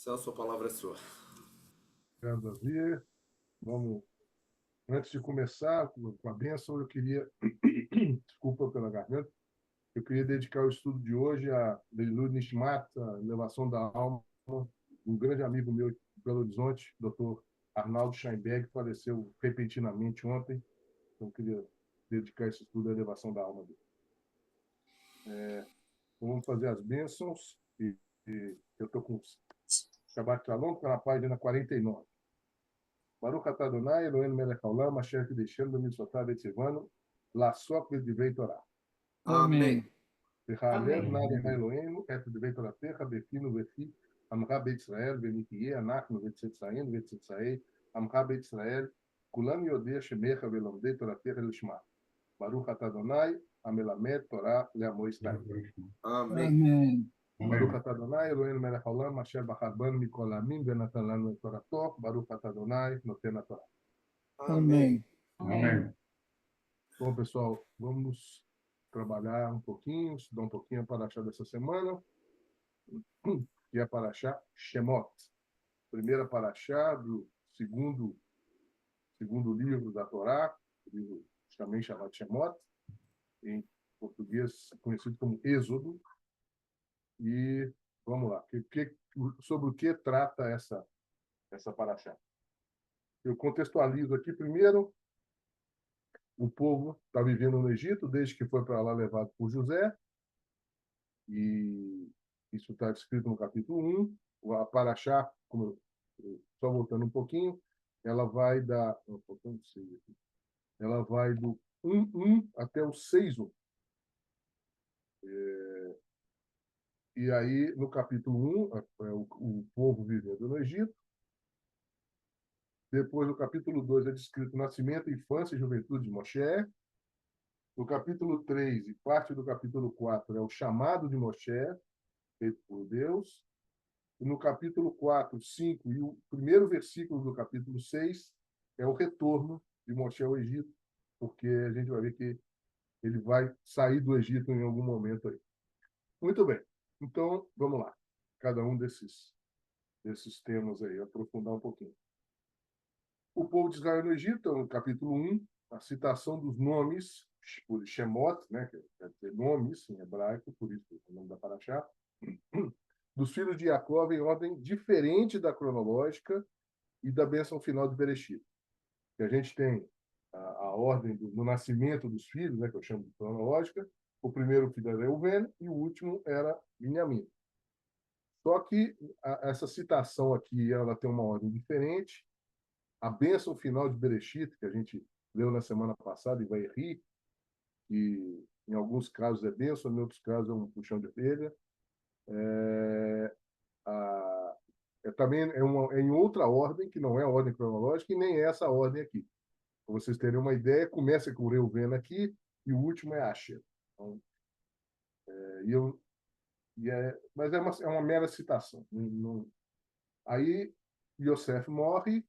Celso, a palavra é sua. Obrigado, Davi. Vamos, antes de começar com a bênção, eu queria, desculpa pela garganta, eu queria dedicar o estudo de hoje a Leilud Nishmat, a elevação da alma, um grande amigo meu de Belo Horizonte, Dr. Arnaldo Scheinberg, faleceu repentinamente ontem, então eu queria dedicar esse estudo à elevação da alma dele. Então vamos fazer as bênçãos, e eu estou com o Shabbat Shalom, está na página 49. Baruch atah Adonai, Eloheinu melech haolam, asher kideshenu b'mitzvotav v'tzivanu, לעסוק בדברי תורה. Amém. Amém. וחלל Amém. נא אדוני אלוהינו את דברי תורתך בפינו ובפי עמך בישראל, ונהיה אנחנו וצאצאינו וצאצאי עמך בישראל, כולם יודע שמך ולומדי תורתך לשמה. ברוך אתה אדוני המלמד תורה לעמו ישראל. Amém. Amém. ברוך אתה אדוני אלוהינו מלך העולם אשר בחר בנו מכל העמים ונתן לנו את תורתו. ברוך אתה אדוני נותן התורה. Amém. Amém. Bom, pessoal, vamos trabalhar um pouquinho, estudar um pouquinho a paraxá dessa semana, que é a paraxá Shemot. Primeira paraxá do segundo livro da Torá, o livro também chamado Shemot, em português conhecido como Êxodo. E vamos lá, sobre o que trata essa paraxá? Eu contextualizo aqui primeiro. O povo está vivendo no Egito desde que foi para lá levado por José, e isso está descrito no capítulo 1. A paraxá, só voltando um pouquinho, ela vai ela vai do 1:1 até o 6:1. E aí, no capítulo 1, o povo vivendo no Egito. Depois, no capítulo 2, é descrito o nascimento, infância e juventude de Moshe. No capítulo 3 e parte do capítulo 4 é o chamado de Moshe, feito por Deus. E no capítulo 4, 5 e o primeiro versículo do capítulo 6 é o retorno de Moshe ao Egito, porque a gente vai ver que ele vai sair do Egito em algum momento aí. Muito bem. Então, vamos lá. Cada um desses temas aí, aprofundar um pouquinho. O povo de Israel no Egito, no capítulo 1, a citação dos nomes, por Shemot, né, que quer dizer nomes em hebraico, por isso o nome da paraxá, dos filhos de Jacó em ordem diferente da cronológica e da bênção final de Bereshit. Que a gente tem a ordem do nascimento dos filhos, né, que eu chamo de cronológica. O primeiro filho era Reuven e o último era Benjamim. Só que essa citação aqui ela tem uma ordem diferente. A bênção final de Bereshit, que a gente leu na semana passada, em Vairi, que em alguns casos é bênção, em outros casos é um puxão de orelha. Também é em outra ordem, que não é a ordem cronológica, e nem é essa ordem aqui. Para vocês terem uma ideia, começa com o Reuven aqui, e o último é Asher. Então, mas é uma mera citação. Aí, Yosef morre,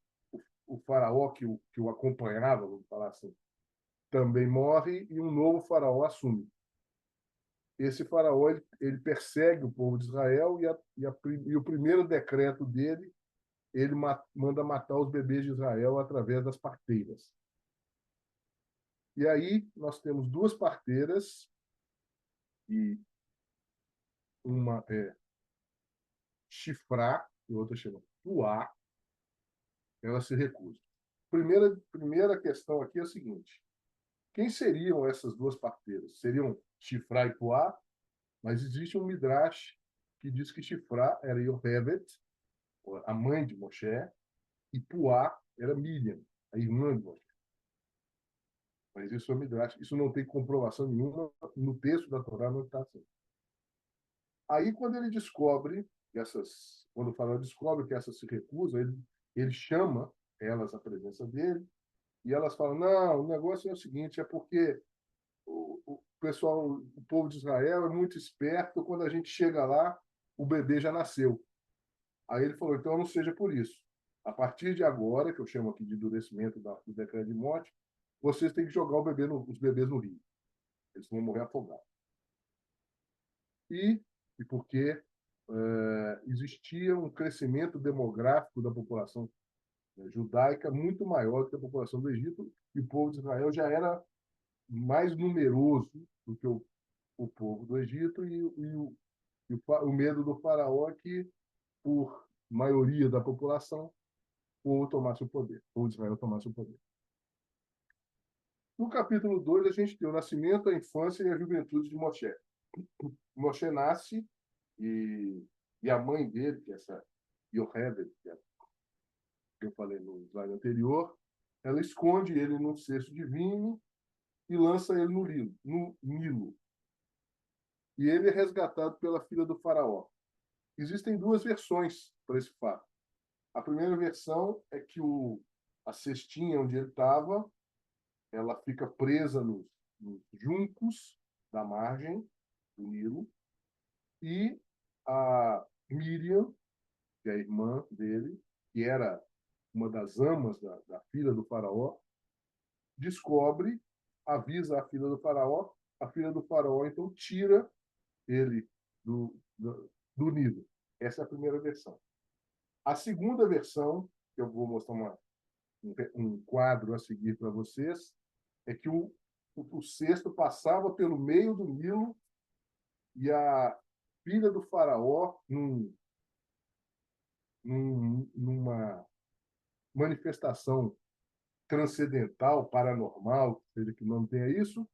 o faraó que o acompanhava, vamos falar assim, também morre, e um novo faraó assume. Esse faraó ele persegue o povo de Israel, e o primeiro decreto dele, ele manda matar os bebês de Israel através das parteiras. E aí nós temos duas parteiras, e uma é Shifra, e outra chama Puá. Ela se recusa. Primeira questão aqui é a seguinte: quem seriam essas duas parteiras? Seriam Shifra e Puá, mas existe um Midrash que diz que Shifra era Yohevet, a mãe de Moshe, e Puá era Miriam, a irmã de Moshe. Mas isso é Midrash. Isso não tem comprovação nenhuma no texto da Torá, não está assim. Aí, quando ele descobre quando o faraó descobre que essas se recusam, ele chama elas à presença dele, e elas falam: não, o negócio é o seguinte, é porque o pessoal, o povo de Israel é muito esperto, quando a gente chega lá, o bebê já nasceu. Aí ele falou: então não seja por isso. A partir de agora, que eu chamo aqui de endurecimento do decreto de morte, vocês têm que jogar os bebês no rio. Eles vão morrer afogados. E por quê? existia um crescimento demográfico da população judaica muito maior do que a população do Egito, e o povo de Israel já era mais numeroso do que o povo do Egito, o medo do faraó é que, por maioria da população, o povo tomasse o poder, o povo de Israel tomasse o poder. No capítulo 2, a gente tem o nascimento, a infância e a juventude de Moshe. Moshe nasce e a mãe dele, que é essa Yocheved, que eu falei no slide anterior, ela esconde ele num cesto de vinho e lança ele no Nilo. E ele é resgatado pela filha do faraó. Existem duas versões para esse fato. A primeira versão é que a cestinha onde ele estava, ela fica presa nos juncos da margem do Nilo, e a Miriam, que é a irmã dele, que era uma das amas da filha do faraó, descobre, avisa a filha do faraó então tira ele do Nilo. Essa é a primeira versão. A segunda versão, que eu vou mostrar um quadro a seguir para vocês, é que o cesto passava pelo meio do Nilo e a filha do faraó, numa manifestação transcendental, paranormal, seja que o nome tenha isso,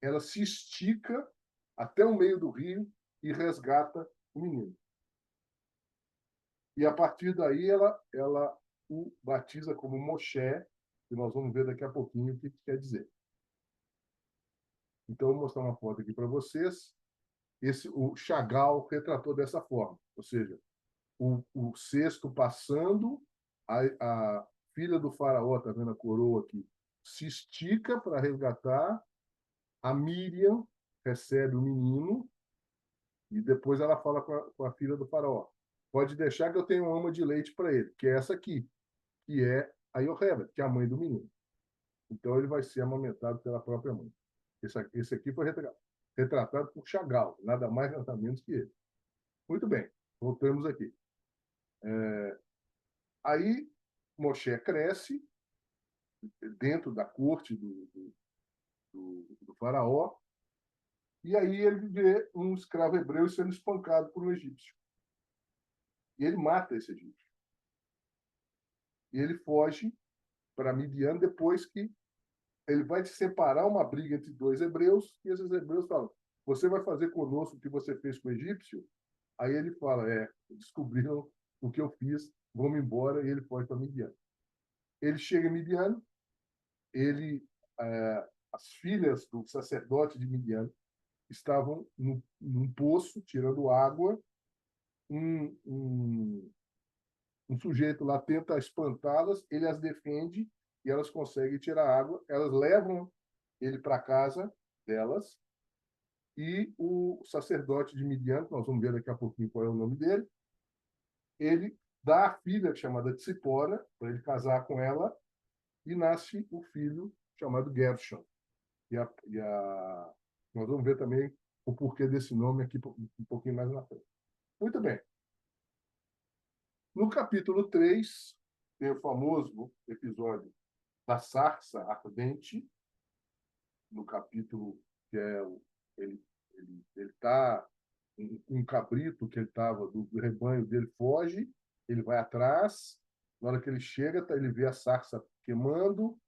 ela se estica até o meio do rio e resgata o menino. E a partir daí ela o batiza como Moshe, que nós vamos ver daqui a pouquinho o que quer dizer. Então, eu vou mostrar uma foto aqui para vocês. O Chagall retratou dessa forma, ou seja, o cesto passando, a filha do faraó, está vendo a coroa aqui, se estica para resgatar, a Miriam recebe o menino e depois ela fala com a filha do faraó: pode deixar que eu tenho uma ama de leite para ele, que é essa aqui, que é a Yocheved, que é a mãe do menino. Então ele vai ser amamentado pela própria mãe. Esse aqui foi retratado por Chagall, nada mais nada menos que ele. Muito bem, voltamos aqui. Aí Moshe cresce dentro da corte do faraó, e aí ele vê um escravo hebreu sendo espancado por um egípcio. E ele mata esse egípcio. E ele foge para Midian depois que ele vai separar uma briga entre dois hebreus, e esses hebreus falam: você vai fazer conosco o que você fez com o egípcio? Aí ele fala: descobriram o que eu fiz, vamos embora, e ele foge para Midian. Ele chega em Midian, as filhas do sacerdote de Midian estavam num poço, tirando água. Um sujeito lá tenta espantá-las, ele as defende e elas conseguem tirar água. Elas levam ele para casa delas, e o sacerdote de Midian, nós vamos ver daqui a pouquinho qual é o nome dele, ele dá a filha chamada Tzipora para ele casar com ela, e nasce o filho chamado Gershon. Nós vamos ver também o porquê desse nome aqui um pouquinho mais na frente. Muito bem. No capítulo 3, tem o famoso episódio da sarça ardente, no capítulo que ele está um cabrito que ele estava do rebanho dele foge, ele vai atrás, na hora que ele chega, ele vê a sarça queimando,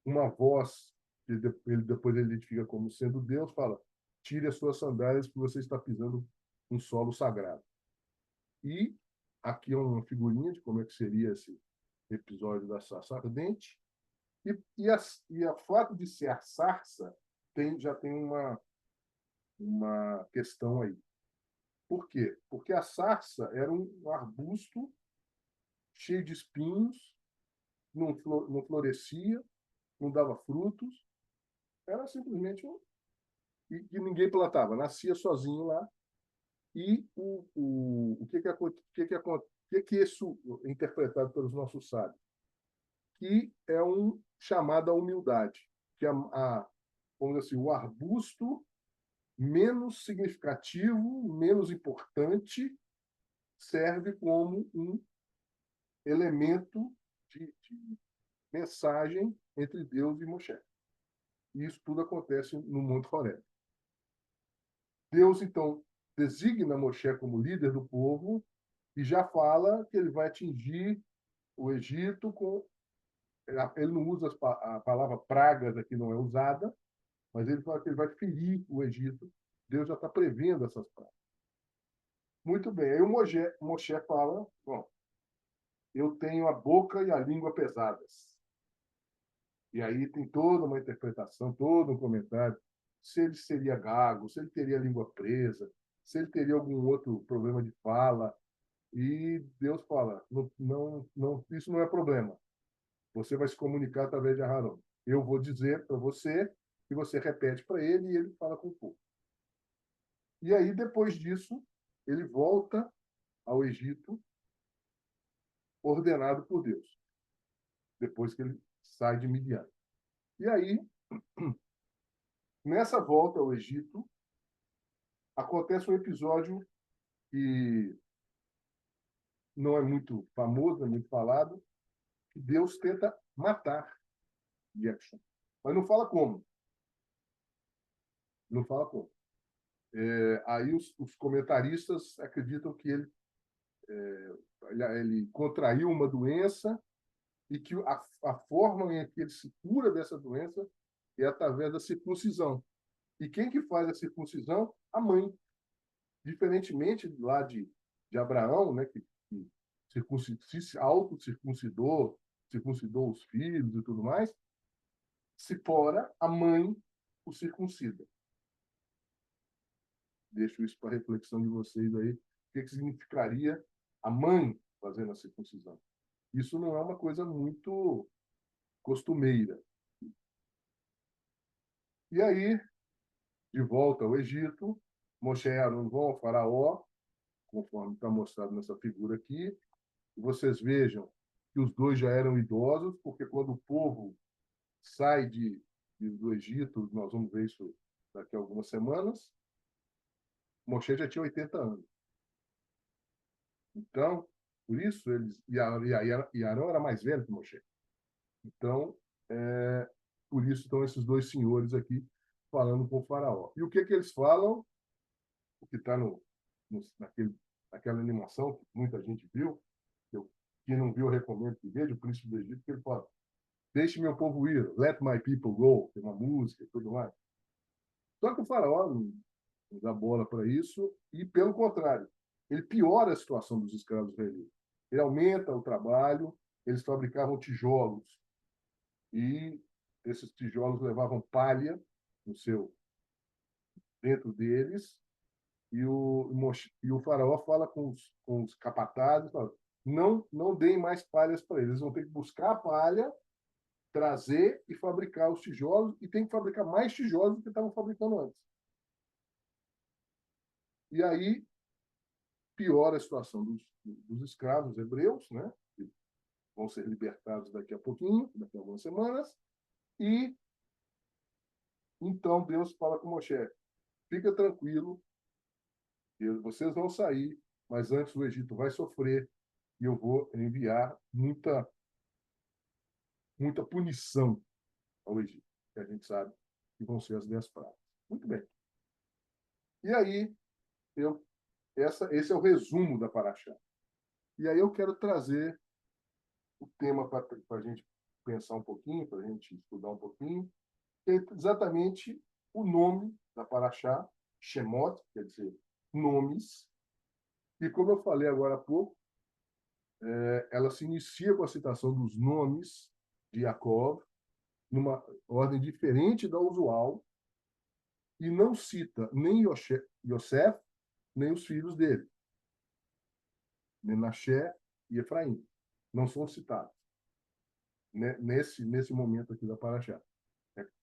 uma voz que ele depois ele identifica como sendo Deus fala: tire as suas sandálias que você está pisando um solo sagrado. E aqui é uma figurinha de como é que seria esse episódio da sarça ardente. E o fato de ser a sarça já tem uma questão aí. Por quê? Porque a sarça era um arbusto cheio de espinhos, não florescia, não dava frutos, era simplesmente e que ninguém plantava, nascia sozinho lá. E o que isso é interpretado pelos nossos sábios? Que é um chamado à humildade, que vamos dizer assim, o arbusto menos significativo, menos importante, serve como um elemento de mensagem entre Deus e Moshe. E isso tudo acontece no Monte Horeb. Deus, então, designa Moshe como líder do povo e já fala que ele vai atingir o Egito com... Ele não usa a palavra pragas, aqui não é usada, mas ele fala que ele vai ferir o Egito. Deus já está prevendo essas pragas. Muito bem. Aí o Moshe fala, bom, eu tenho a boca e a língua pesadas. E aí tem toda uma interpretação, todo um comentário, se ele seria gago, se ele teria a língua presa, se ele teria algum outro problema de fala. E Deus fala, não, não, não, isso não é problema. Você vai se comunicar através de Aharon. Eu vou dizer para você, e você repete para ele, e ele fala com o povo. E aí, depois disso, ele volta ao Egito, ordenado por Deus, depois que ele sai de Midian. E aí, nessa volta ao Egito, acontece um episódio que não é muito famoso, não é muito falado, que Deus tenta matar Jackson. Mas não fala como. Não fala como. Aí os comentaristas acreditam que ele contraiu uma doença e que a forma em que ele se cura dessa doença é através da circuncisão. E quem que faz a circuncisão? A mãe. Diferentemente lá de Abraão, né, que se auto-circuncidou, circuncidou os filhos e tudo mais, Cipora, a mãe, o circuncida. Deixo isso para a reflexão de vocês aí. O que significaria a mãe fazendo a circuncisão? Isso não é uma coisa muito costumeira. E aí, de volta ao Egito, Moshe e Aaron vão ao faraó, conforme está mostrado nessa figura aqui. E vocês vejam que os dois já eram idosos, porque quando o povo sai do Egito, nós vamos ver isso daqui a algumas semanas, Moshe já tinha 80 anos. Então, por isso, e Arão era mais velho que Moshe. Então, por isso estão esses dois senhores aqui falando com o faraó. E o que eles falam? O que está naquela animação que muita gente viu, quem não viu, eu recomendo que veja, o Príncipe do Egito, que ele fala: deixe meu povo ir, let my people go, tem uma música e tudo mais. Só que o faraó não dá bola para isso e, pelo contrário, ele piora a situação dos escravos israelitas. Ele aumenta o trabalho, eles fabricavam tijolos e esses tijolos levavam palha dentro deles e o faraó fala com os capatazes, fala, não deem mais palhas para eles, vão ter que buscar a palha, trazer e fabricar os tijolos, e tem que fabricar mais tijolos do que estavam fabricando antes. E aí piora a situação dos escravos hebreus, né? Que vão ser libertados daqui a pouquinho, daqui a algumas semanas, e então Deus fala com Moshe: fica tranquilo, vocês vão sair, mas antes o Egito vai sofrer e eu vou enviar muita punição ao Egito, que a gente sabe que vão ser as 10 pragas. Muito bem. E aí, esse é o resumo da Paraxá. E aí eu quero trazer o tema para a gente pensar um pouquinho, para a gente estudar um pouquinho, que é exatamente o nome da Paraxá, Shemot, quer dizer, nomes, e como eu falei agora há pouco, ela se inicia com a citação dos nomes de Jacob, numa ordem diferente da usual, e não cita nem Yosef, nem os filhos dele, Menaché e Efraim. Não são citados nesse momento aqui da Paraxá.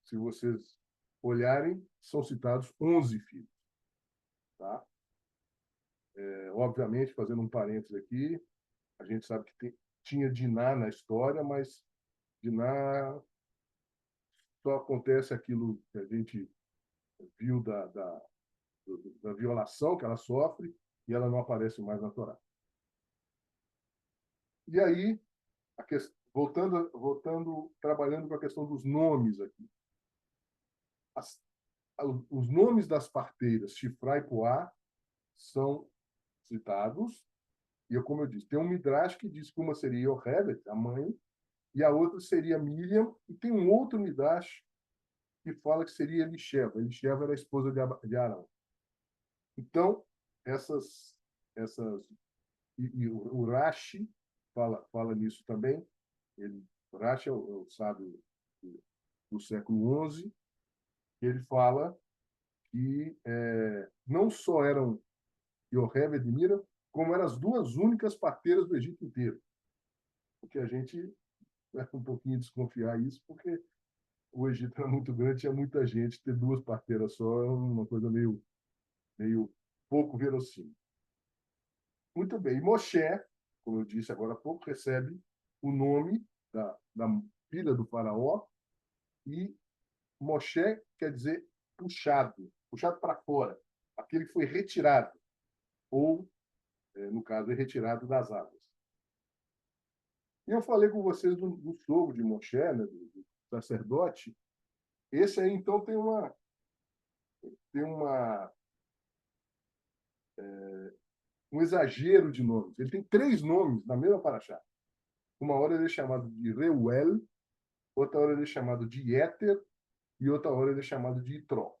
Se vocês olharem, são citados 11 filhos. Tá? Obviamente, fazendo um parênteses aqui, a gente sabe que tinha Diná na história, mas Diná só acontece aquilo que a gente viu da violação que ela sofre e ela não aparece mais na Torá. E aí, voltando, trabalhando com a questão dos nomes aqui. As, os nomes das parteiras, Shifra e Puá, são citados. E, como eu disse, tem um Midrash que diz que uma seria Yochebed, a mãe, e a outra seria Miriam, e tem um outro Midrash que fala que seria Elisheva. Elisheva era a esposa de Arão. Então, essas e o Rashi fala nisso também. O Rashi é o sábio do século XI. Ele fala que não só eram Yochebed e Miriam, como eram as duas únicas parteiras do Egito inteiro. Porque a gente vai um pouquinho desconfiar isso, porque o Egito era muito grande, tinha muita gente, ter duas parteiras só é uma coisa meio pouco verossímil. Muito bem. E Moshe, como eu disse agora há pouco, recebe o nome da filha do faraó, e Moshe quer dizer puxado para fora, aquele que foi retirado, ou, no caso, é retirado das águas. E eu falei com vocês do sogro de Moshe, né, do sacerdote. Esse aí, então, tem um exagero de nomes. Ele tem 3 nomes na mesma paraxá. Uma hora ele é chamado de Reuel, outra hora ele é chamado de Éter, e outra hora ele é chamado de Itró,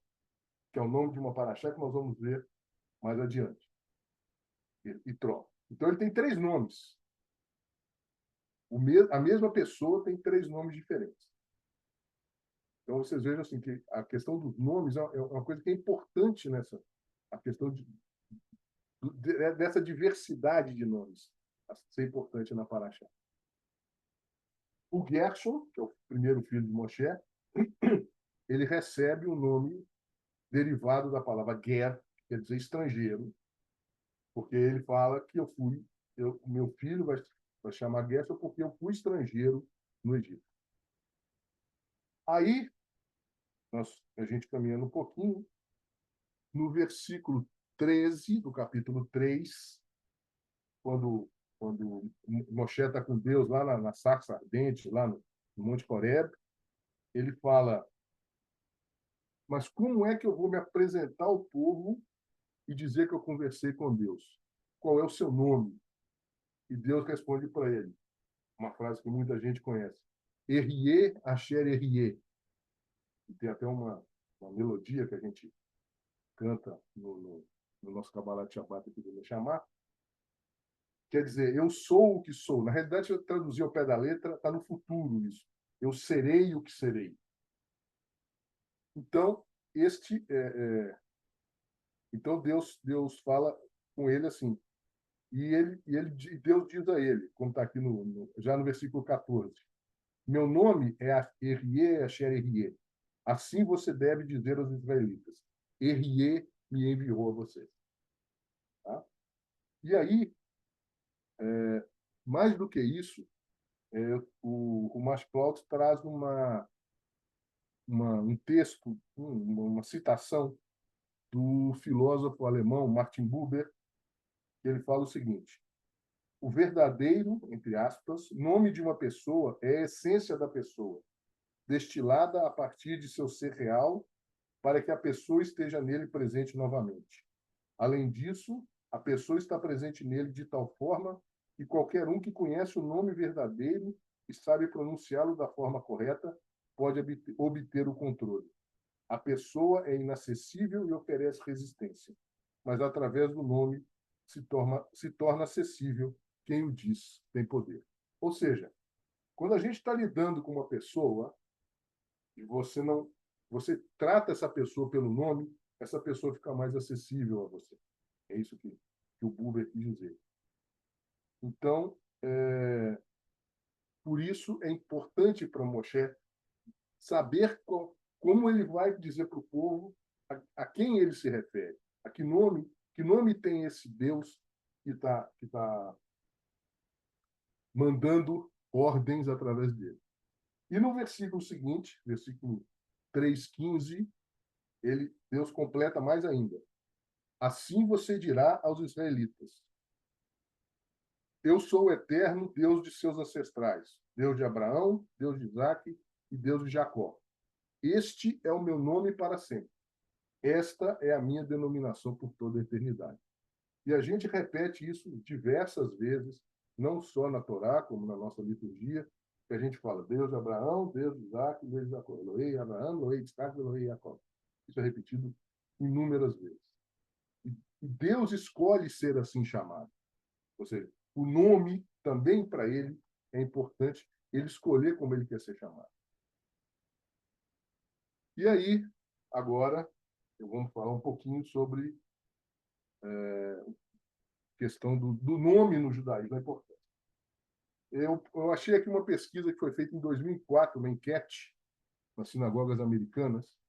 que é o nome de uma paraxá que nós vamos ver mais adiante. Itró. Então ele tem 3 nomes. A mesma pessoa tem 3 nomes diferentes. Então vocês vejam assim que a questão dos nomes é uma coisa que é importante a questão dessa diversidade de nomes, a ser importante na paraxá. O Gershon, que é o primeiro filho de Moshe, ele recebe um nome derivado da palavra ger, que quer dizer estrangeiro, porque ele fala que meu filho vai chamar Gershon porque eu fui estrangeiro no Egito. Aí, a gente caminhando um pouquinho, no versículo 13 do capítulo 3, quando Moshe está com Deus lá na sarça ardente, lá no Monte Horebe, ele fala: mas como é que eu vou me apresentar ao povo e dizer que eu conversei com Deus? Qual é o seu nome? E Deus responde para ele, uma frase que muita gente conhece: Erie Asher Erie. E tem até uma melodia que a gente canta no nosso Kabbalat Shabbat aqui do chamar. Quer dizer, eu sou o que sou. Na realidade, se eu traduzir ao pé da letra, está no futuro isso. Eu serei o que serei. Então, então Deus fala com ele assim. Deus diz a ele, como está aqui já no versículo 14: meu nome é Erie Asher Erie. Assim você deve dizer aos israelitas: Erie me enviou a vocês. Tá? E aí, mais do que isso, o Masplout traz um texto, uma citação do filósofo alemão Martin Buber, que ele fala o seguinte: o verdadeiro, entre aspas, nome de uma pessoa é a essência da pessoa, destilada a partir de seu ser real, para que a pessoa esteja nele presente novamente. Além disso, a pessoa está presente nele de tal forma que qualquer um que conhece o nome verdadeiro e sabe pronunciá-lo da forma correta pode obter o controle. A pessoa é inacessível e oferece resistência, mas através do nome se torna acessível. Quem o diz tem poder. Ou seja, quando a gente está lidando com uma pessoa e você trata essa pessoa pelo nome, essa pessoa fica mais acessível a você. É isso que o Buber quis dizer. Então, por isso é importante para Moshe saber como ele vai dizer para o povo a quem ele se refere, a que nome tem esse Deus que tá mandando ordens através dele. E no versículo seguinte, versículo 3:15, Deus completa mais ainda: assim você dirá aos israelitas: Eu sou o eterno Deus de seus ancestrais, Deus de Abraão, Deus de Isaque e Deus de Jacó. Este é o meu nome para sempre. Esta é a minha denominação por toda a eternidade. E a gente repete isso diversas vezes, não só na Torá, como na nossa liturgia, que a gente fala Deus de Abraão, Deus de Isaac, Deus de Jacó. Elohei Abraão, Elohei Isaac, Elohei Jacó. Isso é repetido inúmeras vezes. E Deus escolhe ser assim chamado. Ou seja, o nome também para ele é importante ele escolher como ele quer ser chamado. E aí, agora, eu vou falar um pouquinho sobre questão do nome no judaísmo, é importante. Eu achei aqui uma pesquisa que foi feita em 2004, uma enquete nas sinagogas americanas,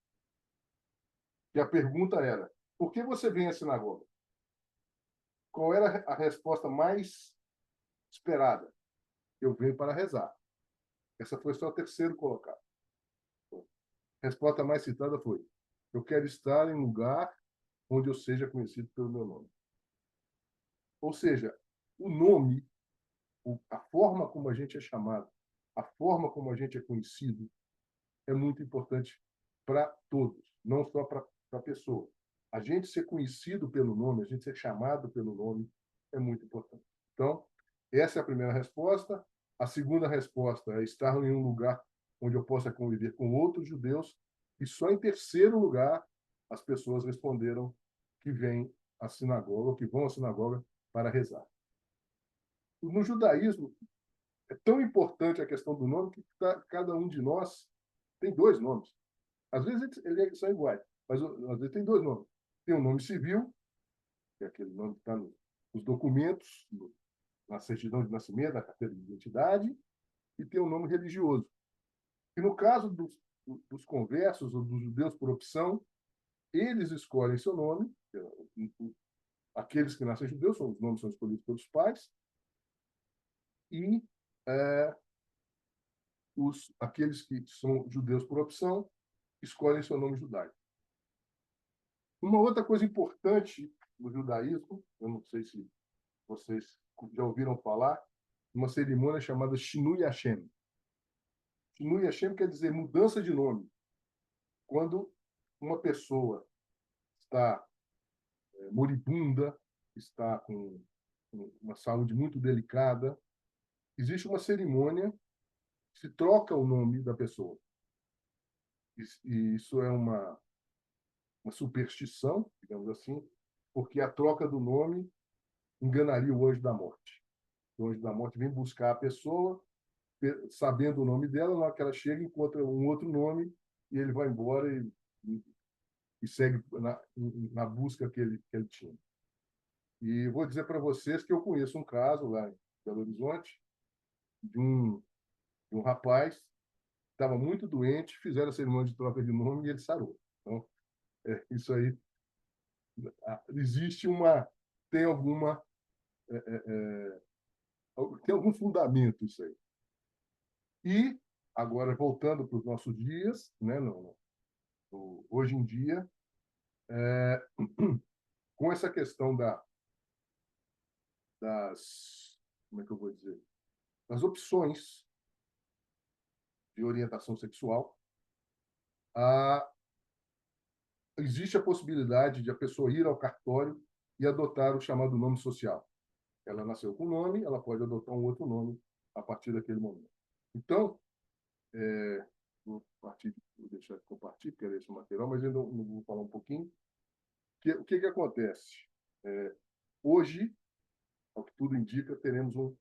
que a pergunta era: por que você vem à sinagoga? Qual era a resposta mais esperada? Eu venho para rezar. Essa foi só o terceiro colocado. A resposta mais citada foi: eu quero estar em um lugar onde eu seja conhecido pelo meu nome. Ou seja, o nome, a forma como a gente é chamado, a forma como a gente é conhecido, é muito importante para todos, não só para a pessoa. A gente ser conhecido pelo nome, a gente ser chamado pelo nome, é muito importante. Então, essa é a primeira resposta. A segunda resposta é estar em um lugar onde eu possa conviver com outros judeus. E só em terceiro lugar, as pessoas responderam que vêm à sinagoga, que vão à sinagoga para rezar. No judaísmo, é tão importante a questão do nome que cada um de nós tem dois nomes. Às vezes eles são iguais, mas às vezes tem dois nomes. Tem um nome civil, que é aquele nome que está nos documentos, na certidão de nascimento, na carteira de identidade, e tem um nome religioso. E no caso dos conversos ou dos judeus por opção, eles escolhem seu nome. Aqueles que nascem judeus, os nomes são escolhidos pelos pais, e aqueles que são judeus por opção escolhem seu nome judaico. Uma outra coisa importante no judaísmo, eu não sei se vocês já ouviram falar, uma cerimônia chamada Shinui Hashem. Shinui Hashem quer dizer mudança de nome. Quando uma pessoa está moribunda, está com uma saúde muito delicada, existe uma cerimônia que se troca o nome da pessoa. E isso é uma superstição, digamos assim, porque a troca do nome enganaria o anjo da morte. O anjo da morte vem buscar a pessoa, sabendo o nome dela, na hora que ela chega, encontra um outro nome e ele vai embora e segue na busca que ele tinha. E vou dizer para vocês que eu conheço um caso lá em Belo Horizonte de um rapaz que estava muito doente, fizeram a cerimônia de troca de nome e ele sarou. Então, isso aí existe tem alguma tem algum fundamento isso aí. E agora voltando para os nossos dias, né, hoje em dia, com essa questão como é que eu vou dizer, das opções de orientação sexual, existe a possibilidade de a pessoa ir ao cartório e adotar o chamado nome social. Ela nasceu com um nome, ela pode adotar um outro nome a partir daquele momento. Então, vou deixar de compartilhar, porque era esse material, mas ainda não vou falar um pouquinho. O que acontece? Hoje, ao que tudo indica, teremos um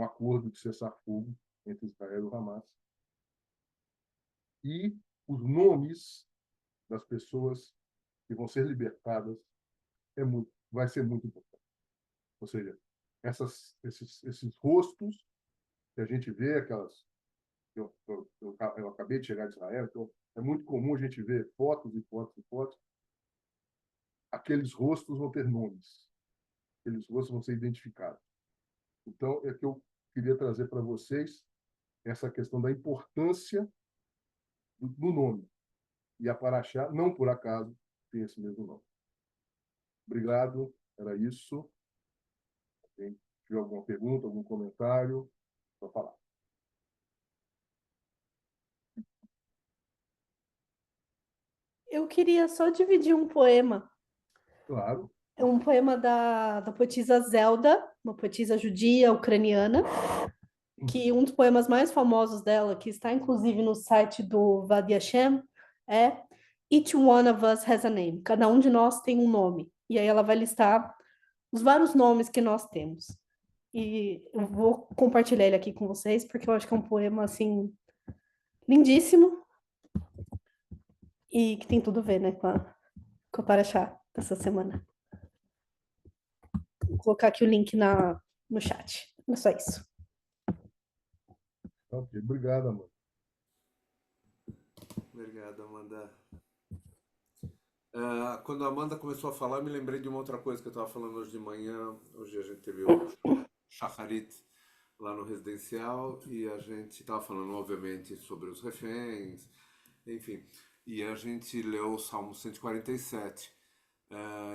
acordo de cessar-fogo entre Israel e o Hamas. E os nomes das pessoas que vão ser libertadas vai ser muito importante. Ou seja, esses rostos que a gente vê, aquelas. Eu acabei de chegar de Israel, então é muito comum a gente ver fotos e fotos e fotos. Aqueles rostos vão ter nomes. Aqueles rostos vão ser identificados. Então, é que eu queria trazer para vocês essa questão da importância do nome. E a Paraxá, não por acaso, tem esse mesmo nome. Obrigado. Era isso. tiver alguma pergunta, algum comentário, pode falar. Eu queria só dividir um poema. Claro. É um poema da poetisa Zelda, uma poetisa judia ucraniana, que um dos poemas mais famosos dela, que está inclusive no site do Vad Yashem, é Each One of Us Has a Name. Cada um de nós tem um nome. E aí ela vai listar os vários nomes que nós temos. E eu vou compartilhar ele aqui com vocês, porque eu acho que é um poema, assim, lindíssimo e que tem tudo a ver, né, com a Paraxá dessa semana. Vou colocar aqui o link no chat. É só isso. Ok, obrigado, amor. Obrigado, Amanda. Quando a Amanda começou a falar, eu me lembrei de uma outra coisa que eu estava falando hoje de manhã. Hoje a gente teve o Shacharit lá no residencial e a gente estava falando, obviamente, sobre os reféns, enfim. E a gente leu o Salmo 147.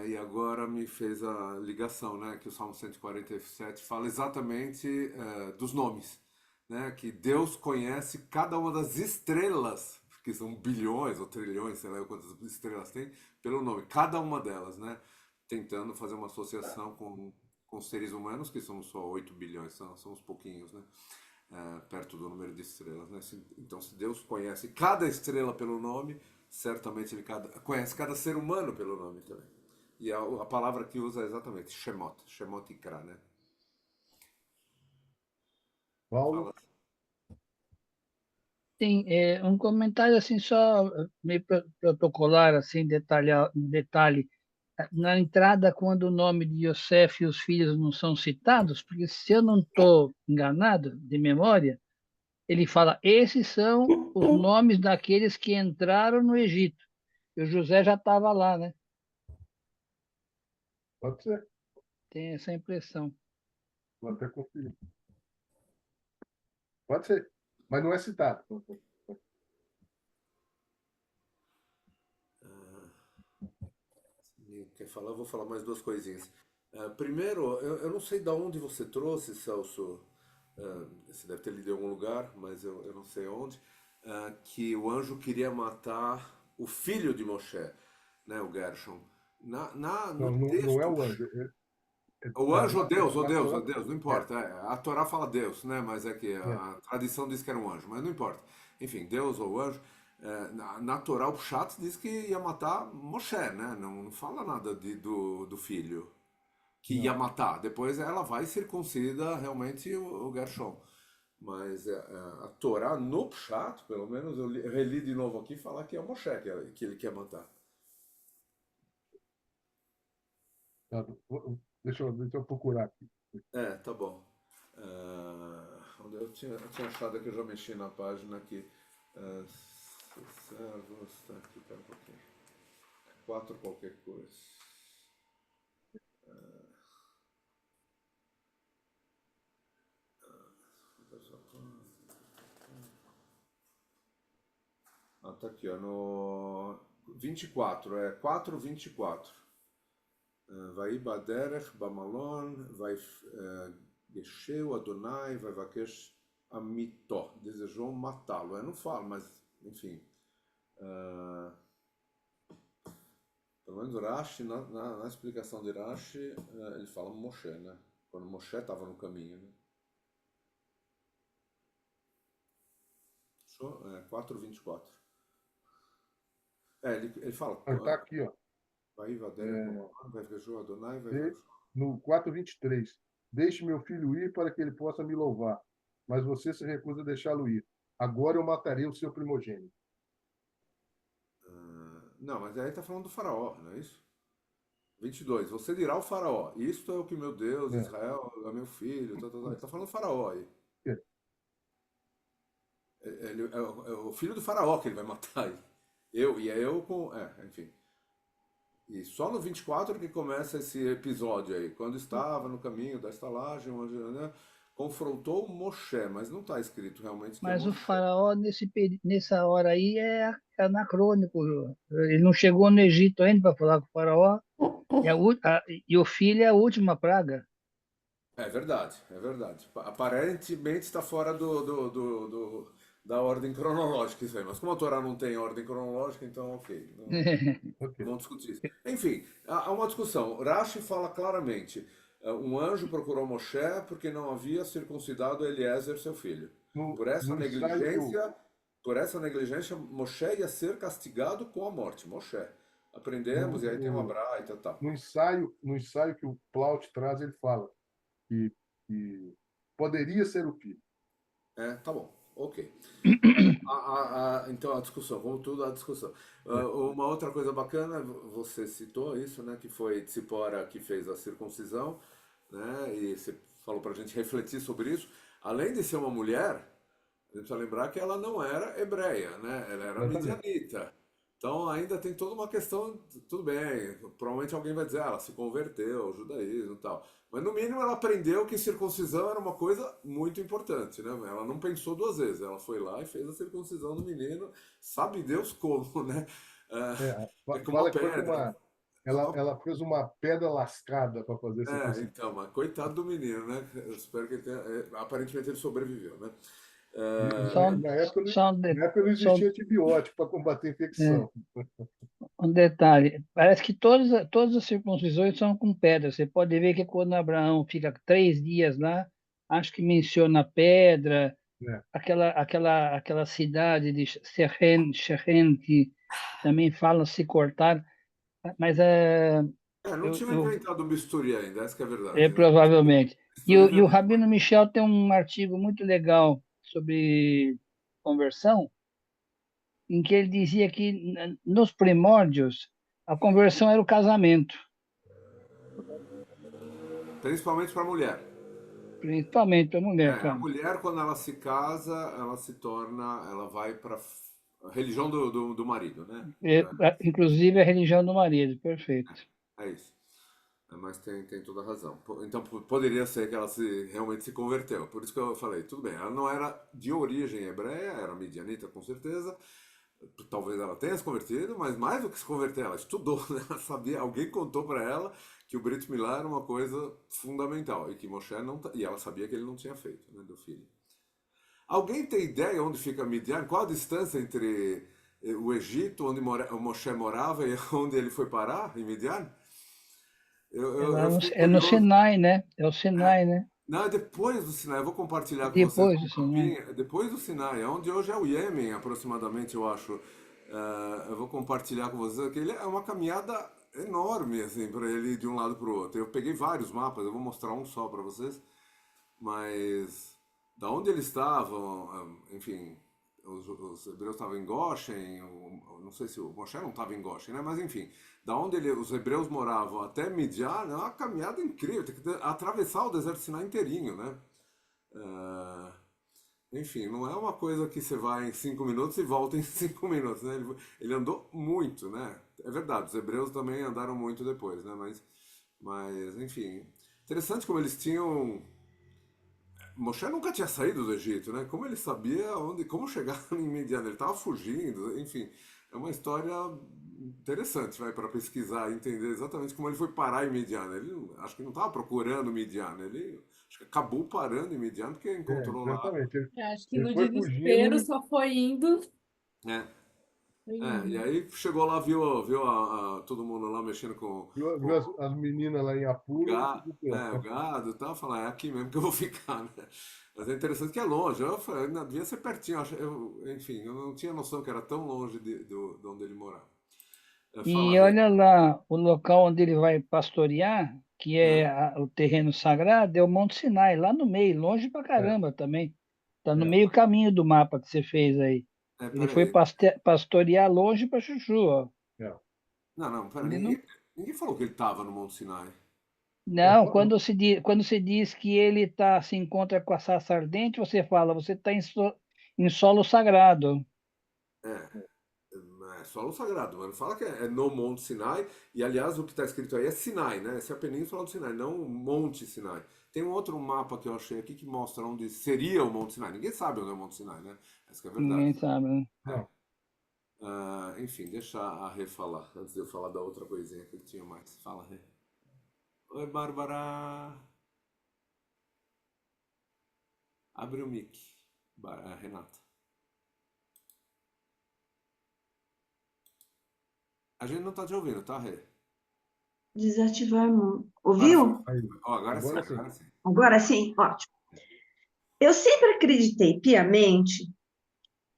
E agora me fez a ligação, né? Que o Salmo 147 fala exatamente dos nomes, né? Que Deus conhece cada uma das estrelas, que são bilhões ou trilhões, sei lá quantas estrelas tem, pelo nome, cada uma delas, né? Tentando fazer uma associação com seres humanos, que somos só 8 bilhões, somos pouquinhos, né? Perto do número de estrelas, né? Então, se Deus conhece cada estrela pelo nome, certamente ele conhece cada ser humano pelo nome também. E a palavra que usa é exatamente Shemot Ikra, né? Paulo? Fala. Sim, um comentário assim só meio protocolar, assim, detalhe. Na entrada, quando o nome de Yosef e os filhos não são citados, porque se eu não estou enganado, de memória, ele fala, esses são os nomes daqueles que entraram no Egito. E o José já estava lá, né? Pode ser. Tem essa impressão. Vou até conferir. Pode ser. Mas não é citado. Quer falar? Eu vou falar mais duas coisinhas. Primeiro, eu não sei de onde você trouxe, Celso. Você deve ter lido em algum lugar, mas eu não sei onde. Que o anjo queria matar o filho de Moshe, né, o Gershon. Não, No não é texto. o anjo. O anjo, ou Deus, ou Na Deus, ou Torá, Deus, não importa. A Torá fala Deus, né? Mas é que é. a tradição diz que era um anjo, mas não importa. Enfim, Deus ou anjo. Na Torá, o Pshat diz que ia matar Moshe, né? Não fala nada do filho que ia Não. matar. Depois ela vai circuncida realmente o Gershon. Mas a Torá, no Pshat, pelo menos, eu reli de novo aqui, falar que é o Moshe que ele quer matar. Tá, deixa eu procurar aqui. Tá bom. Onde eu tinha achado que eu já mexi na página aqui. Servos, tá aqui, pera um pouquinho. 4 qualquer coisa. Tá aqui, ó, no 24, 4:24. Vai baderech bamalon, vai Gesheu Adonai, vai vaquesh amitó, desejou matá-lo. Não falo, mas enfim. Pelo menos Rashi, na explicação de Rashi, ele fala Moshe, né? Quando Moshe estava no caminho, né? 4:24. Ele fala, Está aqui, ó. vai vaderech bamalon, vai Gesheu Adonai, vai E vaquesh. no 4:23. Deixe meu filho ir para que ele possa me louvar, mas você se recusa a deixá-lo ir. Agora eu matarei o seu primogênito. Não, mas aí está falando do faraó, não é isso? 22. Você dirá ao faraó, isto é o que meu Deus, É. Israel, é meu filho, Ele está falando do faraó aí. É. É o filho do faraó que ele vai matar aí. Eu com... enfim. E só no 24 que começa esse episódio aí. Quando estava no caminho da estalagem, né, confrontou Moshe, mas não está escrito realmente que é Mas o Moshe. faraó, nessa hora aí, é anacrônico. Ele não chegou no Egito ainda para falar com o faraó. E o filho é a última praga. É verdade, é verdade. Aparentemente está fora da ordem cronológica isso aí, mas como a Torá não tem ordem cronológica, então ok, Ok. não vamos discutir isso. Enfim, há uma discussão. Rashi fala claramente, um anjo procurou Moshe porque não havia circuncidado Eliezer, seu filho. No, Por essa no ensaio que eu, negligência, por essa negligência, Moshe ia ser castigado com a morte. Moshe. no, Aprendemos, e aí tem uma no, braita e tal. no ensaio que o Plaut traz, ele fala que, que poderia ser o filho. É, tá bom, ok. Então, a discussão, vamos tudo à discussão. É, Uma outra coisa bacana, você citou isso, né, que foi Tzipora que fez a circuncisão, né, e você falou para a gente refletir sobre isso. Além de ser uma mulher, a gente precisa lembrar que ela não era hebreia, né, ela era exatamente. midianita. Então, ainda tem toda uma questão, tudo bem, provavelmente alguém vai dizer, ela se converteu ao judaísmo e tal. Mas no mínimo ela aprendeu que circuncisão era uma coisa muito importante, né? Ela não pensou duas vezes, ela foi lá e fez a circuncisão do menino, sabe Deus como, né? É com uma Fala que foi com pedra. uma. Ela fez uma pedra lascada para fazer essa circuncisão. Então, mas coitado do menino, né? Eu espero que ele tenha. Aparentemente ele sobreviveu, né? Na, Só, um- na época, só, um na de- época não só existia antibiótico para combater é, infecção. um detalhe. Parece que todas as circuncisões são com pedra. Você pode ver que quando Abraão fica 3 dias lá, acho que menciona pedra, Né? aquela cidade de Shechem, que também fala se cortar, mas Não eu, tinha eu inventado o bisturi ainda, essa que é a É, verdade, né? provavelmente. Bisturi E veio o depois. Rabino Michel tem um artigo muito legal sobre conversão, em que ele dizia que nos primórdios a conversão era o casamento, Principalmente para a mulher. principalmente para a mulher, A claro. mulher, quando ela se casa, ela se torna, ela vai para a religião do marido, né? Inclusive a religião do marido, perfeito. É isso. Mas tem toda a razão. Então poderia ser que ela realmente se converteu. Por isso que eu falei, tudo bem, ela não era de origem hebreia, era midianita com certeza. Talvez ela tenha se convertido, mas mais do que se converter, ela estudou, né? Ela sabia, alguém contou para ela que o Brit Milá era uma coisa fundamental e que Moshe não, e ela sabia que ele não tinha feito, né, do filho. Alguém tem ideia onde fica Midian? Qual a distância entre o Egito, onde o Moshe morava, e onde ele foi parar, em Midian? Eu fiquei É no curioso. Sinai, né? É o Sinai, né? Não, é depois do Sinai. Eu vou compartilhar com vocês Depois um do Sinai. mapinha. Depois do Sinai, é onde hoje é o Iêmen, aproximadamente, eu acho. Eu vou compartilhar com vocês que ele é uma caminhada enorme, assim, para ele ir de um lado para o outro. Eu peguei vários mapas, eu vou mostrar um só para vocês. Mas da onde eles estavam, enfim, os hebreus estavam em Goshen, não sei se o Moshe não estava em Goshen, né? Mas enfim, da onde os hebreus moravam até Midian é uma caminhada incrível, tem que atravessar o deserto Sinai inteirinho, né? Ah, enfim, não é uma coisa que você vai em 5 minutos e volta em 5 minutos, né? Ele andou muito, né? É verdade, os hebreus também andaram muito depois, né? Mas enfim, interessante como eles tinham. Moshe nunca tinha saído do Egito, né? Como ele sabia onde, como chegar em Midian? Ele estava fugindo, enfim. É uma história interessante, vai, para pesquisar e entender exatamente como ele foi parar em Midian. Acho que não estava procurando Midian, ele acho que acabou parando em Midian porque encontrou lá. Exatamente. Ele, Acho que ele no foi desespero fugindo, só foi indo. É, Foi e indo. aí chegou lá, viu todo mundo lá mexendo viu com as meninas lá em apuros e ficou o quieto. gado e tal, falar, é aqui mesmo que eu vou ficar, né? Mas é interessante que é longe. Eu falei, não, devia ser pertinho. Enfim, eu não tinha noção que era tão longe de onde ele morava. Fala, E Rei. olha lá, o local onde ele vai pastorear, que é É, o terreno sagrado, é o Monte Sinai, lá no meio, longe pra É, caramba também. Está no é, meio caminho do mapa que você fez aí. Ele foi peraí. pastorear longe para Chuchu, ó. é. Não, pera, Ele não. ninguém falou que ele estava no Monte Sinai. Não, Falou. quando se diz que ele se encontra com a sarça ardente, você fala, você está em solo sagrado. É, é solo sagrado, mas não fala que é no Monte Sinai. E aliás, o que está escrito aí é Sinai, né? Essa é a península do Sinai, não o Monte Sinai. Tem um outro mapa que eu achei aqui que mostra onde seria o Monte Sinai. Ninguém sabe onde é o Monte Sinai, né? Essa que é a verdade. Ninguém sabe, né? É. Não. Enfim, deixa a Rê falar, antes de eu falar da outra coisinha que ele tinha mais. Fala, Rê. Oi, Bárbara. Abre o mic, Renata. A gente não tá te ouvindo, tá, Rê? Desativar. Agora foi. Ouviu? Aí, Ó, agora sim, agora sim. agora sim. Agora sim, ótimo. Eu sempre acreditei piamente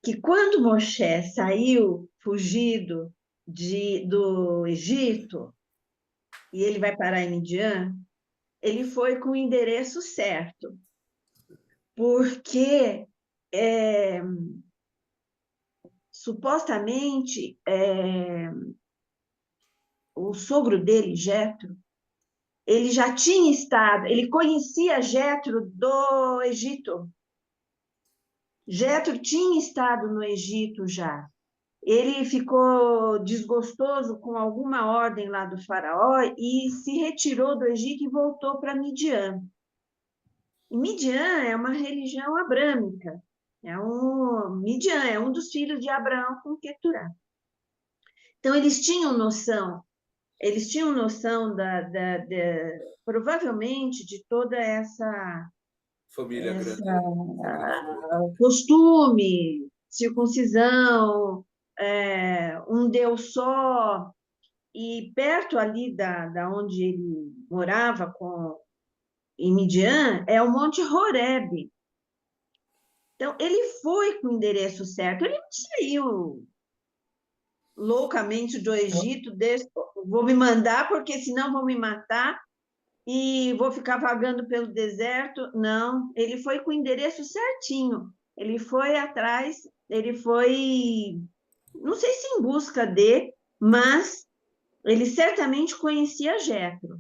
que quando Moshe saiu fugido do Egito e ele vai parar em Midian, ele foi com o endereço certo, porque supostamente o sogro dele, Jetro, ele já tinha estado, ele conhecia Jetro do Egito. Jetro tinha estado no Egito já. Ele ficou desgostoso com alguma ordem lá do faraó e se retirou do Egito e voltou para Midian. E Midian é uma religião abrâmica. Midian é um dos filhos de Abraão com Queturá. Então, eles tinham noção provavelmente de toda essa Família grande. costume, circuncisão, um Deus só, e perto ali da onde ele morava em Midian é o Monte Horebe. Então, ele foi com o endereço certo, ele não saiu loucamente do Egito, vou me mandar porque senão vão me matar e vou ficar vagando pelo deserto. Não, ele foi com o endereço certinho. Ele foi atrás, ele foi, não sei se em busca mas ele certamente conhecia Jetro,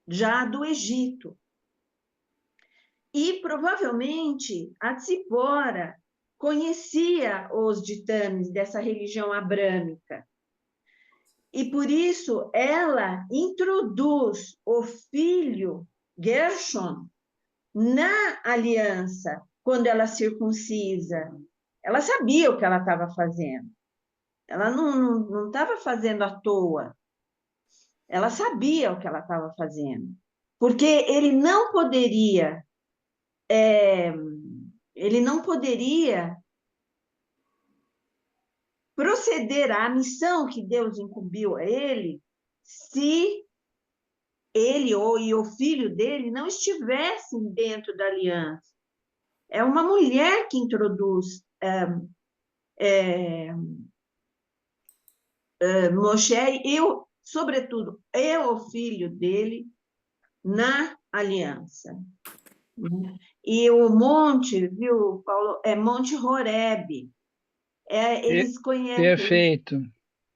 já do Egito. E provavelmente a Tzipora conhecia os ditames dessa religião abrâmica. E por isso ela introduz o filho Gershon na aliança quando ela circuncisa. Ela sabia o que ela estava fazendo. Ela não estava fazendo à toa. Ela sabia o que ela estava fazendo. Porque ele não poderia proceder à missão que Deus incumbiu a ele se ele e o filho dele não estivessem dentro da aliança. É uma mulher que introduz Moshe e, sobretudo, o filho dele na aliança. E o monte, viu, Paulo, é Monte Horebe. Eles conhecem, Perfeito.